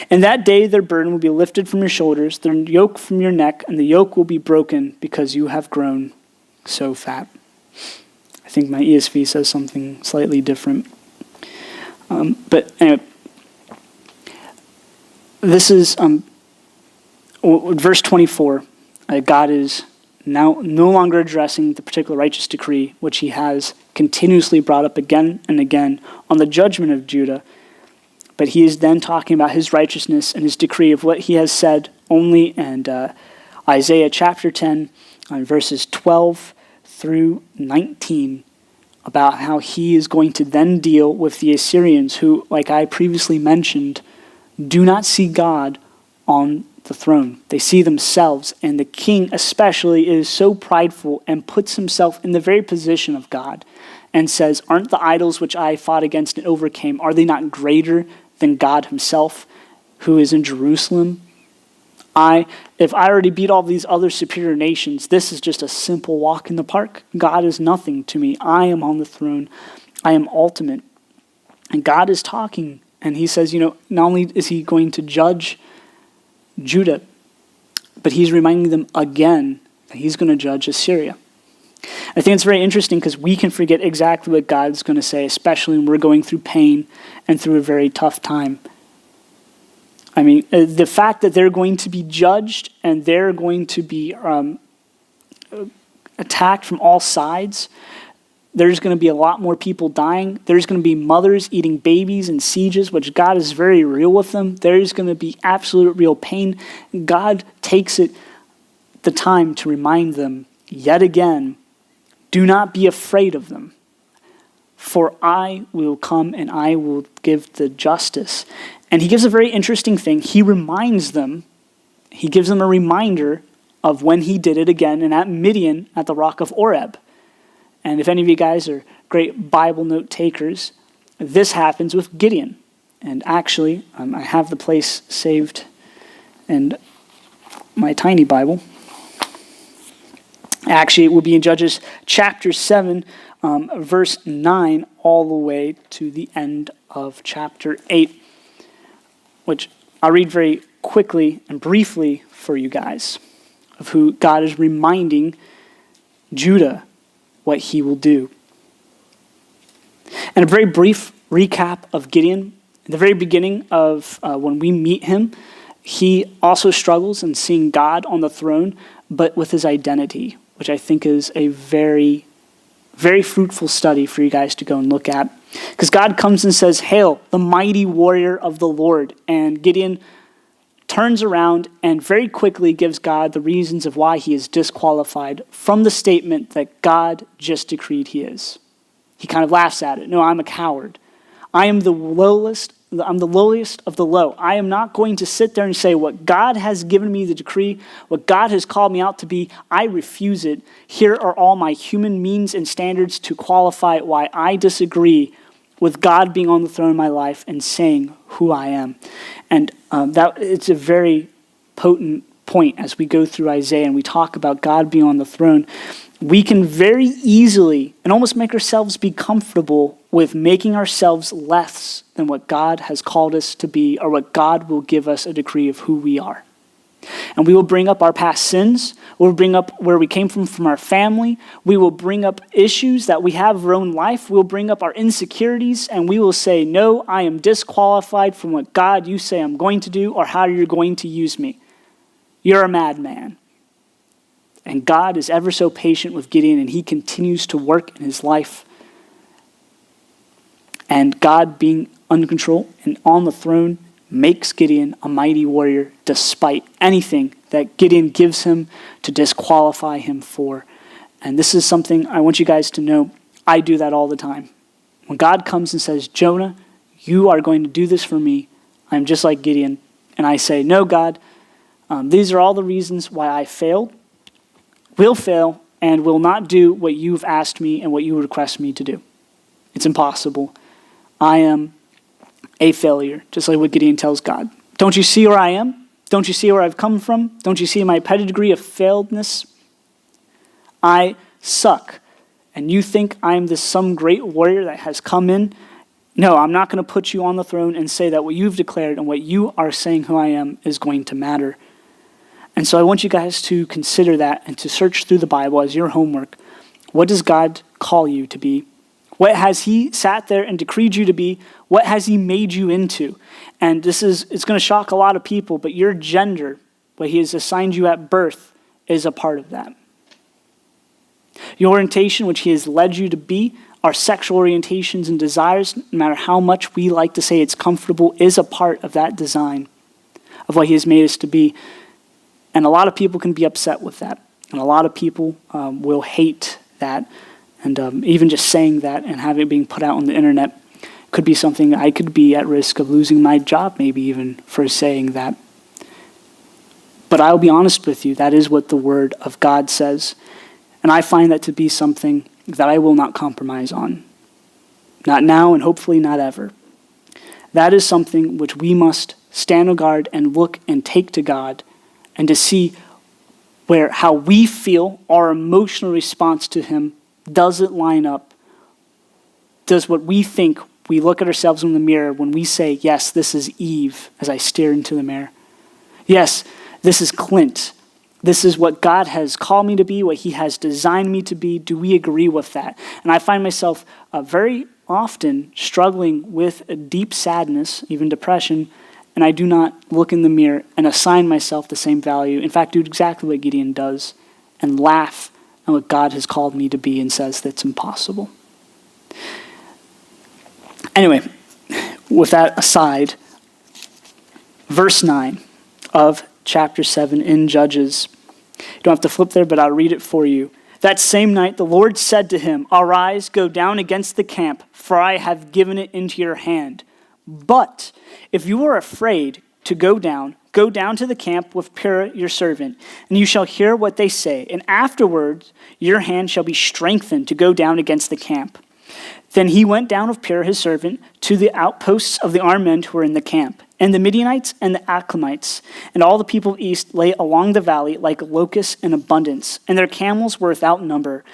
In that day their burden will be lifted from your shoulders, their yoke from your neck, and the yoke will be broken because you have grown so fat. I think my ESV says something slightly different. But anyway, this is verse 24. God is now no longer addressing the particular righteous decree, which he has continuously brought up again and again on the judgment of Judah. But he is then talking about his righteousness and his decree of what he has said only in Isaiah chapter 10, verses 12 through 19, about how he is going to then deal with the Assyrians who, like I previously mentioned, do not see God on the throne. They see themselves, and the king especially is so prideful and puts himself in the very position of God and says, aren't the idols which I fought against and overcame, are they not greater than God himself who is in Jerusalem? If I already beat all these other superior nations, this is just a simple walk in the park. God is nothing to me. I am on the throne. I am ultimate. And God is talking, and he says, not only is he going to judge Judah, but he's reminding them again that he's going to judge Assyria. I think it's very interesting because we can forget exactly what God's going to say, especially when we're going through pain and through a very tough time. I mean, the fact that they're going to be judged and they're going to be attacked from all sides. There's going to be a lot more people dying. There's going to be mothers eating babies in sieges, which God is very real with them. There's going to be absolute real pain. God takes the time to remind them yet again, do not be afraid of them, for I will come and I will give the justice. And he gives a very interesting thing. He reminds them, he gives them a reminder of when he did it again, and at Midian at the rock of Oreb. And if any of you guys are great Bible note takers, this happens with Gideon. And actually, I have the place saved in my tiny Bible. Actually, it will be in Judges chapter 7, verse 9, all the way to the end of chapter 8, which I'll read very quickly and briefly for you guys, of who God is reminding Judah what he will do. And a very brief recap of Gideon. In the very beginning of when we meet him, he also struggles in seeing God on the throne, but with his identity, which I think is a very, very fruitful study for you guys to go and look at. Because God comes and says, "Hail, the mighty warrior of the Lord." And Gideon turns around and very quickly gives God the reasons of why he is disqualified from the statement that God just decreed he is. He kind of laughs at it. "No, I'm a coward. I am the lowest I'm the lowliest of the low. I am not going to sit there and say what God has given me the decree, what God has called me out to be, I refuse it. Here are all my human means and standards to qualify why I disagree with God being on the throne of my life and saying who I am. And that it's a very potent point as we go through Isaiah and we talk about God being on the throne. We can very easily and almost make ourselves be comfortable with making ourselves less than what God has called us to be or what God will give us a decree of who we are. And we will bring up our past sins. We'll bring up where we came from our family. We will bring up issues that we have in our own life. We'll bring up our insecurities, and we will say, no, I am disqualified from what God you say I'm going to do or how you're going to use me. You're a madman. And God is ever so patient with Gideon, and he continues to work in his life. And God being under control and on the throne makes Gideon a mighty warrior despite anything that Gideon gives him to disqualify him for. And this is something I want you guys to know. I do that all the time. When God comes and says, Jonah, you are going to do this for me, I'm just like Gideon. And I say, no, God, these are all the reasons why I failed, will fail, and will not do what you've asked me and what you request me to do. It's impossible. I am a failure, just like what Gideon tells God. Don't you see where I am? Don't you see where I've come from? Don't you see my pedigree of failedness? I suck. And you think I'm this some great warrior that has come in? No, I'm not going to put you on the throne and say that what you've declared and what you are saying who I am is going to matter. And so I want you guys to consider that and to search through the Bible as your homework. What does God call you to be? What has he sat there and decreed you to be? What has he made you into? And it's going to shock a lot of people, but your gender, what he has assigned you at birth, is a part of that. Your orientation, which he has led you to be, our sexual orientations and desires, no matter how much we like to say it's comfortable, is a part of that design of what he has made us to be. And a lot of people can be upset with that. And a lot of people will hate that. And even just saying that and having it being put out on the internet could be something I could be at risk of losing my job, maybe even for saying that. But I'll be honest with you, that is what the Word of God says. And I find that to be something that I will not compromise on. Not now and hopefully not ever. That is something which we must stand on guard and look and take to God and to see where how we feel, our emotional response to him doesn't line up. Does what we think, we look at ourselves in the mirror when we say, yes, this is Eve, as I stare into the mirror. Yes, this is Clint. This is what God has called me to be, what he has designed me to be. Do we agree with that? And I find myself very often struggling with a deep sadness, even depression, and I do not look in the mirror and assign myself the same value. In fact, do exactly what Gideon does and laugh at what God has called me to be and says that's impossible. Anyway, with that aside, verse 9 of chapter 7 in Judges. You don't have to flip there, but I'll read it for you. That same night, the Lord said to him, arise, go down against the camp, for I have given it into your hand. But if you are afraid to go down to the camp with Purah your servant, and you shall hear what they say, and afterwards your hand shall be strengthened to go down against the camp. Then he went down with Purah his servant to the outposts of the armed men who were in the camp. And the Midianites and the Achlamites and all the people of east lay along the valley like locusts in abundance, and their camels were without number,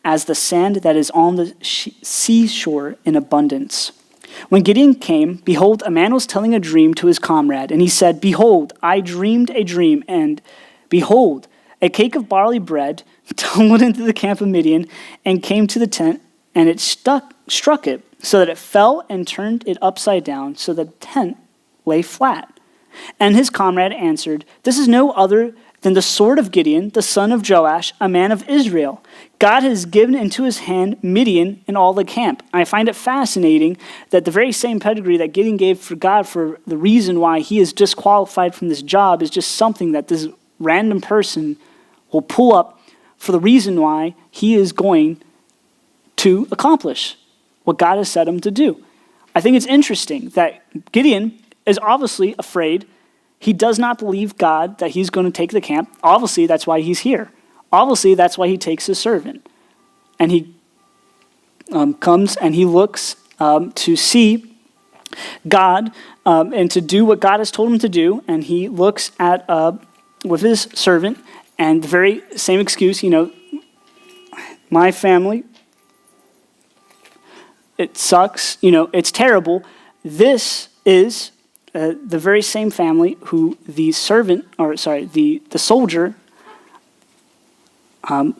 as the sand that is on the seashore in abundance. When Gideon came, behold, a man was telling a dream to his comrade, and he said, behold, I dreamed a dream, and behold, a cake of barley bread tumbled into the camp of Midian and came to the tent, and it struck it, so that it fell and turned it upside down, so that the tent lay flat. And his comrade answered, this is no other than the sword of Gideon, the son of Joash, a man of Israel. God has given into his hand Midian and all the camp. I find it fascinating that the very same pedigree that Gideon gave for God for the reason why he is disqualified from this job is just something that this random person will pull up for the reason why he is going to accomplish what God has set him to do. I think it's interesting that Gideon is obviously afraid. He does not believe God that he's going to take the camp. Obviously, that's why he's here. Obviously, that's why he takes his servant. And he comes and he looks to see God and to do what God has told him to do. And he looks at with his servant and the very same excuse, my family, it sucks, it's terrible. This is the very same family who the soldier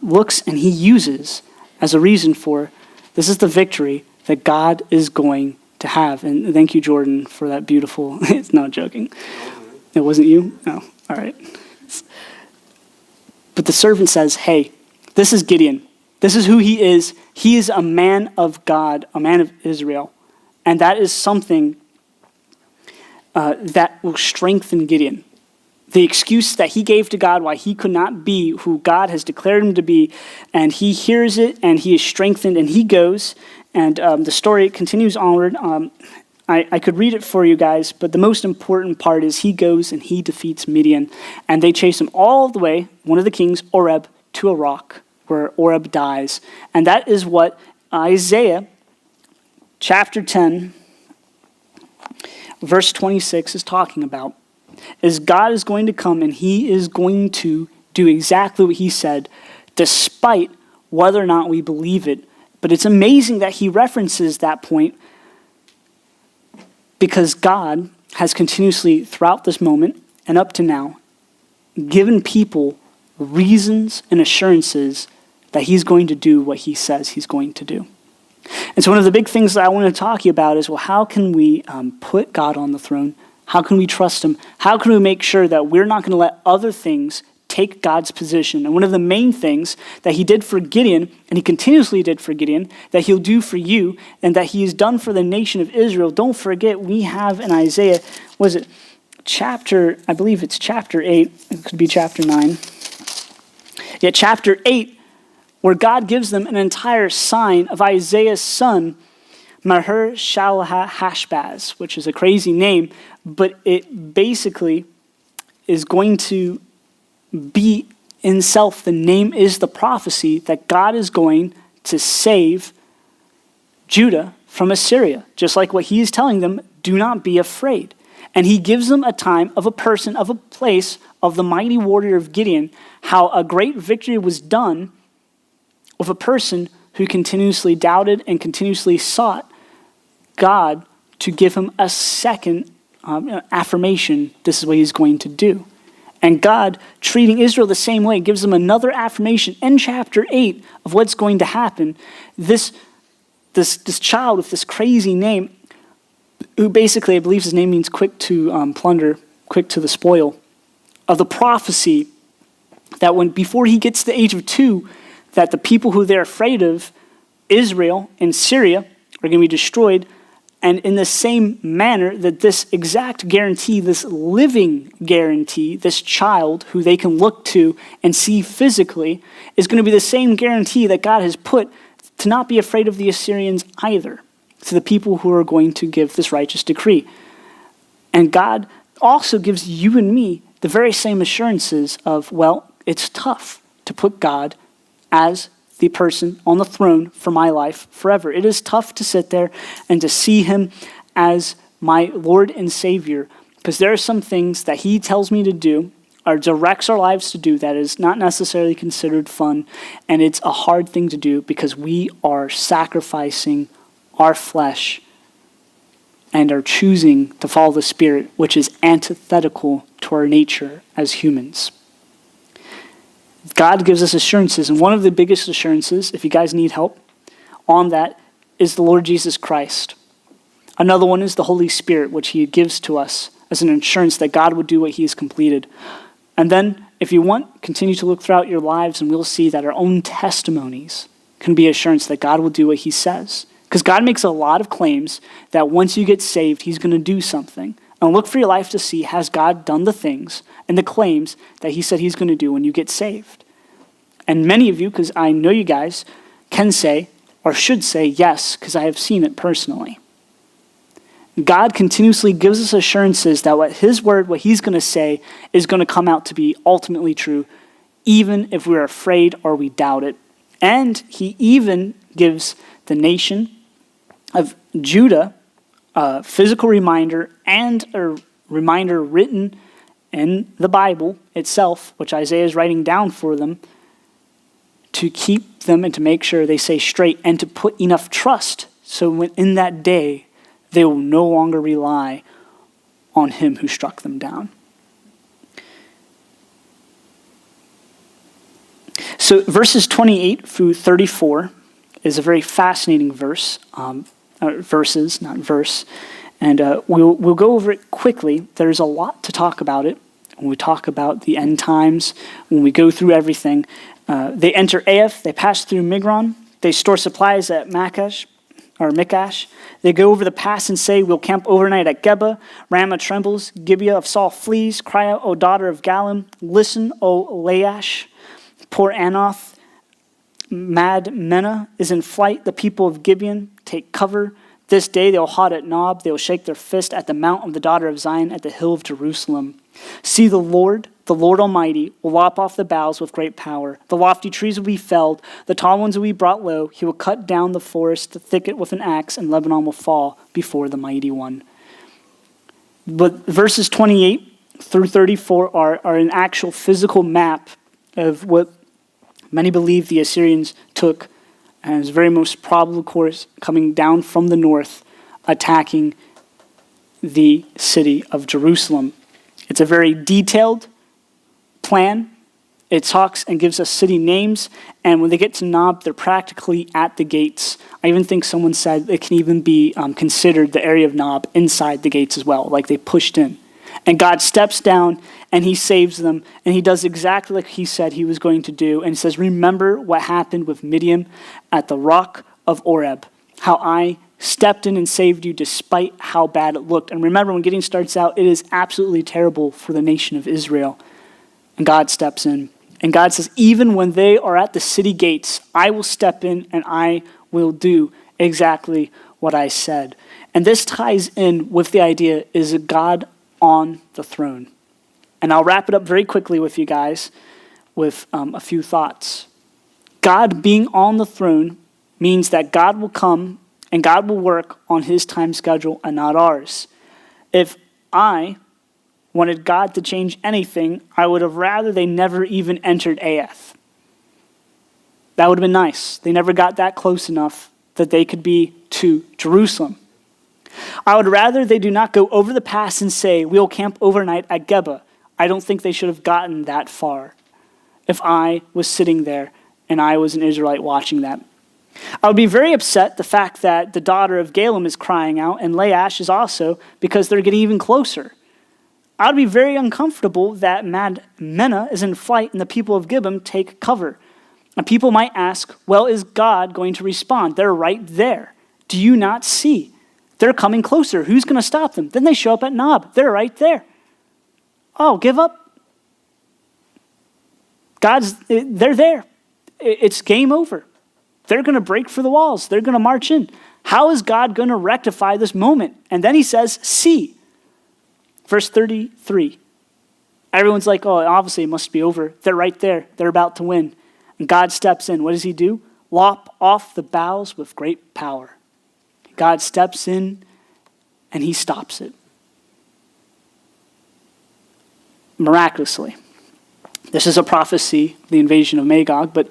looks and he uses as a reason for this is the victory that God is going to have. And thank you, Jordan, for that beautiful, it's not joking. It wasn't you? Oh, all right. But the servant says, hey, this is Gideon. This is who he is. He is a man of God, a man of Israel. And that is something that will strengthen Gideon. The excuse that he gave to God why he could not be who God has declared him to be, and he hears it, and he is strengthened, and he goes, and the story continues onward. I could read it for you guys, but the most important part is he goes and he defeats Midian, and they chase him all the way, one of the kings, Oreb, to a rock, where Oreb dies. And that is what Isaiah chapter 10, verse 26 is talking about. Is God is going to come and he is going to do exactly what he said, despite whether or not we believe it. But it's amazing that he references that point because God has continuously, throughout this moment and up to now, given people reasons and assurances that he's going to do what he says he's going to do. And so one of the big things that I want to talk to you about is, well, how can we put God on the throne? How can we trust him? How can we make sure that we're not going to let other things take God's position? And one of the main things that he did for Gideon, and he continuously did for Gideon, that he'll do for you, and that he has done for the nation of Israel. Don't forget, we have in Isaiah, I believe it's chapter 8, it could be chapter 9. Yeah, chapter 8, where God gives them an entire sign of Isaiah's son, Maher-shalal-Hashbaz, which is a crazy name, but it basically is going to be in self. The name is the prophecy that God is going to save Judah from Assyria, just like what he is telling them, do not be afraid. And he gives them a time of a person, of a place, of the mighty warrior of Gideon, how a great victory was done with a person who continuously doubted and continuously sought God to give him a second affirmation. This is what he's going to do. And God, treating Israel the same way, gives them another affirmation in chapter 8 of what's going to happen. This child with this crazy name, who basically, I believe his name means quick to plunder, quick to the spoil, of the prophecy that before he gets to the age of 2, that the people who they're afraid of, Israel and Syria, are going to be destroyed. And in the same manner that this exact guarantee, this living guarantee, this child who they can look to and see physically, is going to be the same guarantee that God has put to not be afraid of the Assyrians either, to the people who are going to give this righteous decree. And God also gives you and me the very same assurances of, well, it's tough to put God as the person on the throne for my life forever. It is tough to sit there and to see him as my Lord and Savior, because there are some things that he tells me to do or directs our lives to do that is not necessarily considered fun, and it's a hard thing to do because we are sacrificing our flesh and are choosing to follow the Spirit, which is antithetical to our nature as humans. God gives us assurances, and one of the biggest assurances, if you guys need help on that, is the Lord Jesus Christ. Another one is the Holy Spirit, which he gives to us as an assurance that God would do what he has completed. And then, if you want, continue to look throughout your lives, and we'll see that our own testimonies can be assurance that God will do what he says. Because God makes a lot of claims that once you get saved, he's going to do something. And look for your life to see, has God done the things and the claims that he said he's going to do when you get saved? And many of you, because I know you guys, can say or should say yes, because I have seen it personally. God continuously gives us assurances that what his word, what he's going to say, is going to come out to be ultimately true, even if we're afraid or we doubt it. And he even gives the nation of Judah a physical reminder and a reminder written in the Bible itself, which Isaiah is writing down for them, to keep them and to make sure they stay straight and to put enough trust so when in that day they will no longer rely on him who struck them down. So verses 28 through 34 is a very fascinating verses, not verse. And we'll go over it quickly. There's a lot to talk about it. When we talk about the end times, when we go through everything, they enter Ahaz, they pass through Migron, they store supplies at Mikash. They go over the pass and say, we'll camp overnight at Geba. Ramah trembles, Gibeah of Saul flees. Cry out, O daughter of Gallim. Listen, O Laish. Poor Anoth. Madmenah is in flight. The people of Gibeon take cover. This day they will halt at Nob. They will shake their fist at the mount of the daughter of Zion, at the hill of Jerusalem. See, the Lord Almighty, will lop off the boughs with great power. The lofty trees will be felled. The tall ones will be brought low. He will cut down the forest, the thicket with an axe, and Lebanon will fall before the mighty one. But verses 28 through 34 are an actual physical map of what many believe the Assyrians took as very most probable course coming down from the north, attacking the city of Jerusalem. It's a very detailed plan. It talks and gives us city names, and when they get to Nob, they're practically at the gates. I even think someone said it can even be considered the area of Nob inside the gates as well, like they pushed in. And God steps down and he saves them, and he does exactly like he said he was going to do. And he says, remember what happened with Midian at the rock of Oreb, how I stepped in and saved you despite how bad it looked. And remember, when Gideon starts out, it is absolutely terrible for the nation of Israel. And God steps in. And God says, even when they are at the city gates, I will step in and I will do exactly what I said. And this ties in with the idea, is a God on the throne? And I'll wrap it up very quickly with you guys with a few thoughts. God being on the throne means that God will come and God will work on his time schedule and not ours. If I wanted God to change anything, I would have rather they never even entered Ahaz. That would have been nice. They never got that close enough that they could be to Jerusalem. I would rather they do not go over the pass and say, we'll camp overnight at Geba. I don't think they should have gotten that far if I was sitting there and I was an Israelite watching that. I would be very upset the fact that the daughter of Gallim is crying out and Laish is also, because they're getting even closer. I would be very uncomfortable that Madmenah is in flight and the people of Gibeon take cover. And people might ask, well, is God going to respond? They're right there. Do you not see? They're coming closer. Who's going to stop them? Then they show up at Nob. They're right there. Oh, give up. They're there. It's game over. They're going to break for the walls. They're going to march in. How is God going to rectify this moment? And then he says, see. Verse 33. Everyone's like, oh, obviously it must be over. They're right there. They're about to win. And God steps in. What does he do? Lop off the boughs with great power. God steps in and he stops it. Miraculously. This is a prophecy, the invasion of Magog, but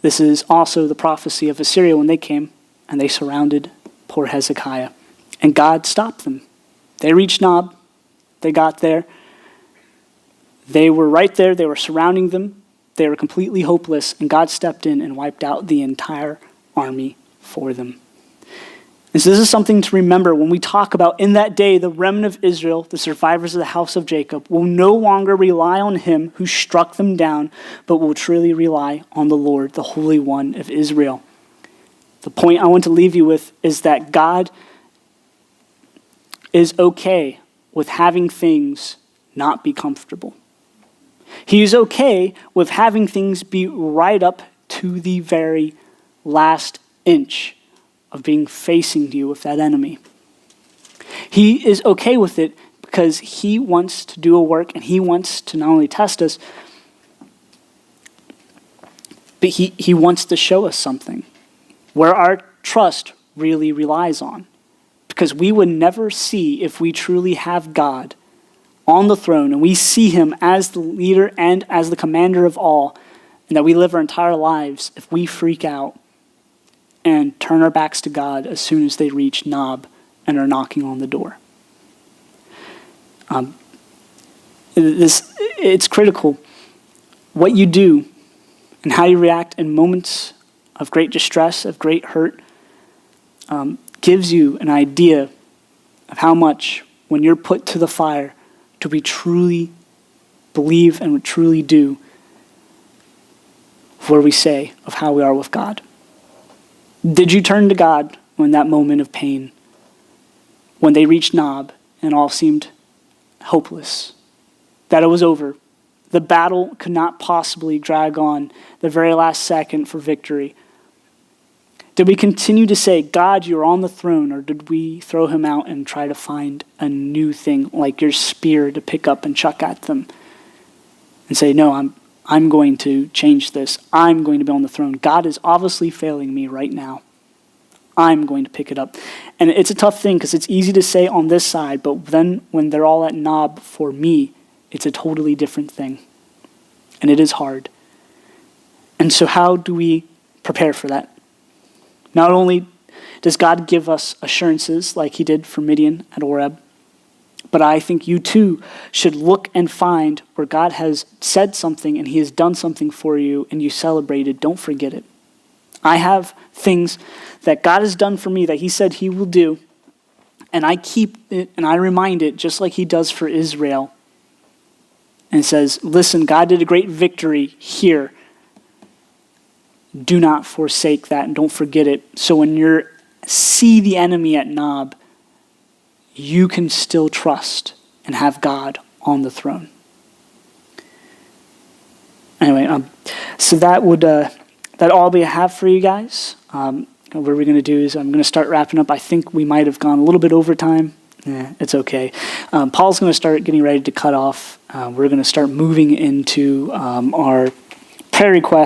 this is also the prophecy of Assyria when they came and they surrounded poor Hezekiah. And God stopped them. They reached Nob. They got there. They were right there. They were surrounding them. They were completely hopeless. And God stepped in and wiped out the entire army for them. And so this is something to remember when we talk about in that day, the remnant of Israel, the survivors of the house of Jacob, will no longer rely on him who struck them down, but will truly rely on the Lord, the Holy One of Israel. The point I want to leave you with is that God is okay with having things not be comfortable. He is okay with having things be right up to the very last inch of being facing you with that enemy. He is okay with it because he wants to do a work and he wants to not only test us, but he wants to show us something where our trust really relies on. Because we would never see if we truly have God on the throne and we see him as the leader and as the commander of all, and that we live our entire lives if we freak out and turn our backs to God as soon as they reach Nob and are knocking on the door. It's critical. What you do and how you react in moments of great distress, of great hurt, gives you an idea of how much, when you're put to the fire, do we truly believe and truly do where we say of how we are with God. Did you turn to God when that moment of pain, when they reached Nob and all seemed hopeless, that it was over? The battle could not possibly drag on the very last second for victory. Did we continue to say, God, you're on the throne, or did we throw him out and try to find a new thing, like your spear to pick up and chuck at them, and say, no, I'm going to change this. I'm going to be on the throne. God is obviously failing me right now. I'm going to pick it up. And it's a tough thing because it's easy to say on this side, but then when they're all at Nob for me, it's a totally different thing. And it is hard. And so how do we prepare for that? Not only does God give us assurances like he did for Midian at Oreb, but I think you too should look and find where God has said something and he has done something for you and you celebrated. Don't forget it. I have things that God has done for me that he said he will do, and I keep it and I remind it just like he does for Israel, and says, listen, God did a great victory here. Do not forsake that and don't forget it. So when you see the enemy at Nob, you can still trust and have God on the throne. Anyway, so that would that all we have for you guys. What we're going to do is I'm going to start wrapping up. I think we might have gone a little bit over time. It's okay. Paul's going to start getting ready to cut off. We're going to start moving into our prayer requests.